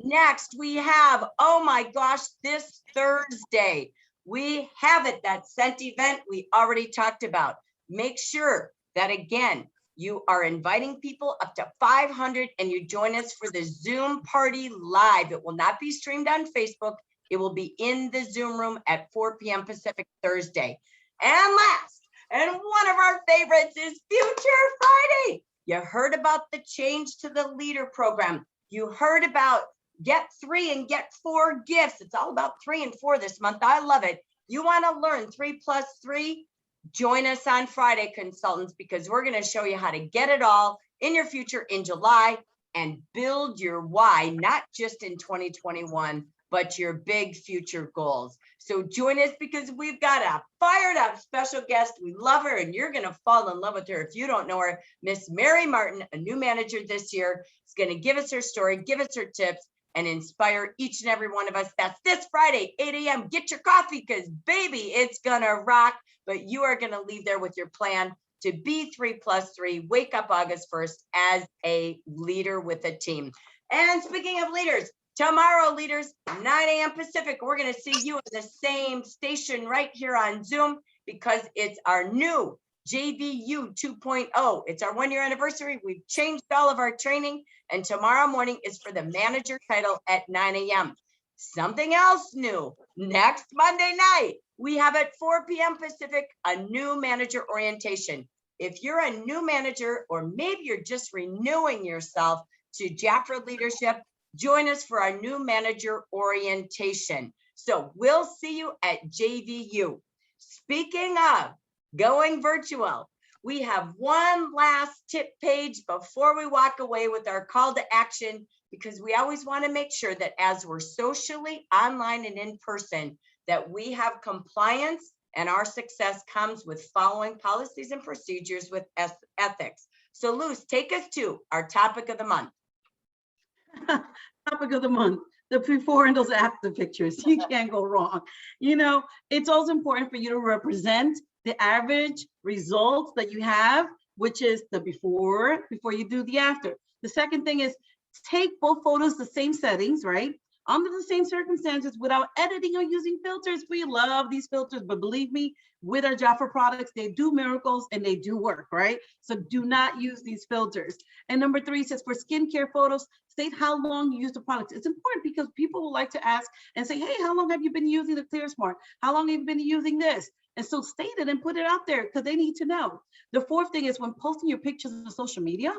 Next, we have, oh my gosh, this Thursday, we have it, that scent event we already talked about. Make sure that, again, you are inviting people up to 500 and you join us for the Zoom party live. It will not be streamed on Facebook. It will be in the Zoom room at 4 p.m. Pacific Thursday. And last, and one of our favorites is Future Friday. You heard about the change to the leader program. You heard about get 3 and get 4 gifts. It's all about 3 and 4 this month. I love it. You want to learn 3 + 3? Join us on Friday, consultants, because we're going to show you how to get it all in your future in July and build your why, not just in 2021, but your big future goals. So join us because we've got a fired up special guest. We love her and you're going to fall in love with her. If you don't know her, Miss Mary Martin, a new manager this year, is going to give us her story, give us her tips, and inspire each and every one of us. That's this Friday, 8 a.m. Get your coffee because, baby, it's going to rock. But you are going to leave there with your plan to be 3 + 3. Wake up August 1st as a leader with a team. And speaking of leaders, tomorrow, leaders, 9 a.m. Pacific, we're going to see you at the same station right here on Zoom because it's our new JVU 2.0. It's our 1-year anniversary. We've changed all of our training, and tomorrow morning is for the manager title at 9 a.m. Something else new, next Monday night, we have at 4 p.m. Pacific, a new manager orientation. If you're a new manager, or maybe you're just renewing yourself to Jafra leadership, join us for our new manager orientation. So we'll see you at JVU. Speaking of going virtual, we have one last tip page before we walk away with our call to action, because we always want to make sure that as we're socially, online, and in person, that we have compliance, and our success comes with following policies and procedures with ethics. So Luz, take us to our topic of the month. Topic of the month, the before and those after pictures. You can't go wrong. You know, it's also important for you to represent the average results that you have, which is the before you do the after. The second thing is take both photos, the same settings, right? Under the same circumstances without editing or using filters. We love these filters, but believe me, with our Jafra products, they do miracles and they do work, right? So do not use these filters. And number 3 says for skincare photos, state how long you use the products. It's important because people will like to ask and say, hey, how long have you been using the Clear Smart? How long have you been using this? And so state it and put it out there because they need to know. The 4th thing is when posting your pictures on social media,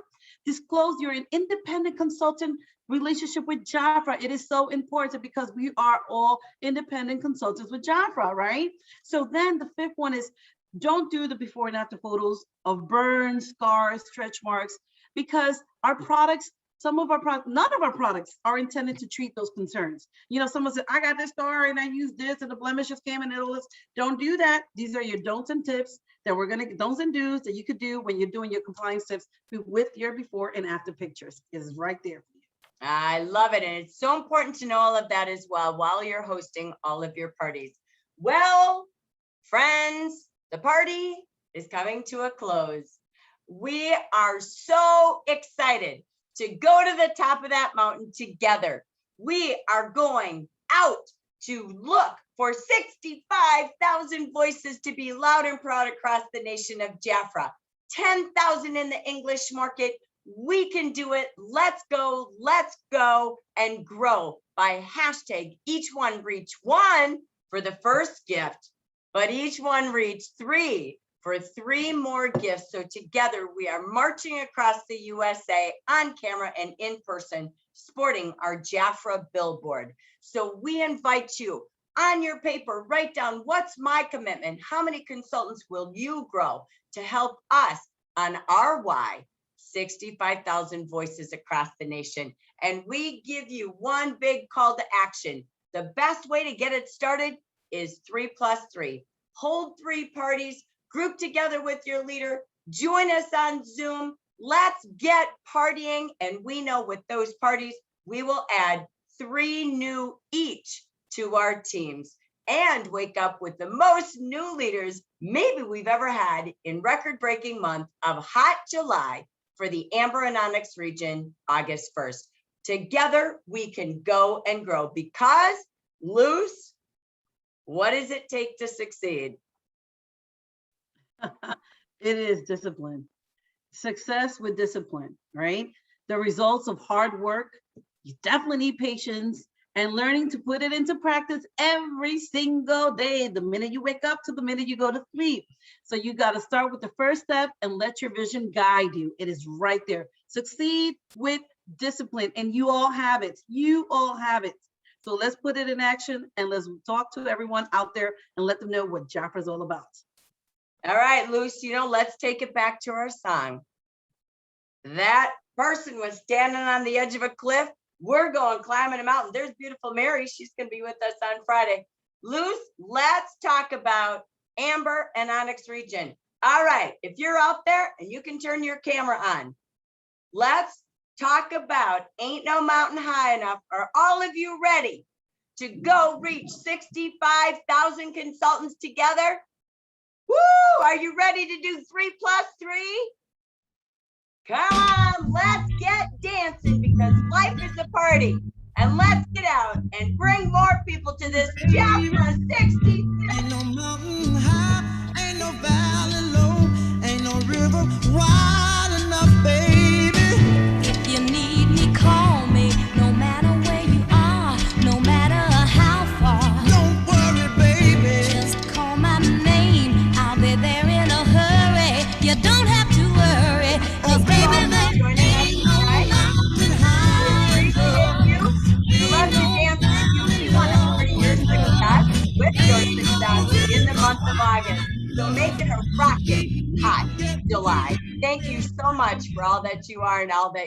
disclose you're an independent consultant relationship with Jafra. It is so important because we are all independent consultants with Jafra, right? So then the 5th one is don't do the before and after photos of burns, scars, stretch marks, because our products some of our products, none of our products are intended to treat those concerns. You know, someone said, I got this scar and I used this and the blemishes came and all this. Don't do that. These are your don'ts and tips that we're going to, don'ts and do's that you could do when you're doing your compliance tips with your before and after pictures. It is right there for you. I love it. And it's so important to know all of that as well while you're hosting all of your parties. Well, friends, the party is coming to a close. We are so excited to go to the top of that mountain together. We are going out to look for 65,000 voices to be loud and proud across the nation of Jaffra. 10,000 in the English market. We can do it. Let's go and grow by hashtag each one reach one for the first gift, but each one reach three for 3 more gifts. So together we are marching across the USA on camera and in person, sporting our Jaffra billboard. So we invite you on your paper, write down what's my commitment? How many consultants will you grow to help us on our why? 65,000 voices across the nation. And we give you one big call to action. The best way to get it started is 3+3. Hold 3 parties, group together with your leader, join us on Zoom. Let's get partying. And we know with those parties, we will add 3 new each to our teams and wake up with the most new leaders maybe we've ever had in record-breaking month of hot July for the Amber and Onyx region, August 1st. Together, we can go and grow because, Luce, what does it take to succeed? It is discipline. Success with discipline, right? The results of hard work. You definitely need patience and learning to put it into practice every single day, the minute you wake up to the minute you go to sleep. So you got to start with the first step and let your vision guide you. It is right there. Succeed with discipline, and you all have it. You all have it. So let's put it in action and let's talk to everyone out there and let them know what Jaffra is all about. All right, Luce, let's take it back to our song. That person was standing on the edge of a cliff. We're going climbing a mountain. There's beautiful Mary. She's going to be with us on Friday. Luce, let's talk about Amber and Onyx region. All right, if you're out there and you can turn your camera on, let's talk about Ain't No Mountain High Enough. Are all of you ready to go reach 65,000 consultants together? Woo! Are you ready to do 3+3? Come on, let's get dancing because life is a party. And let's get out and bring more people to this Jaffra 60. Ain't no mountain high, ain't no valley low, ain't no river wide enough, baby. If you need me, call me, no matter where you are, no matter how far. Don't worry, baby. Just call my name, I'll be there in a hurry. You don't have to worry, 'cause baby, there ain't no mountain high enough. We love to dance with you. We want to party your success with your success in the month of August. So make it a rockin' hot July. Thank you so much for all that you are and all that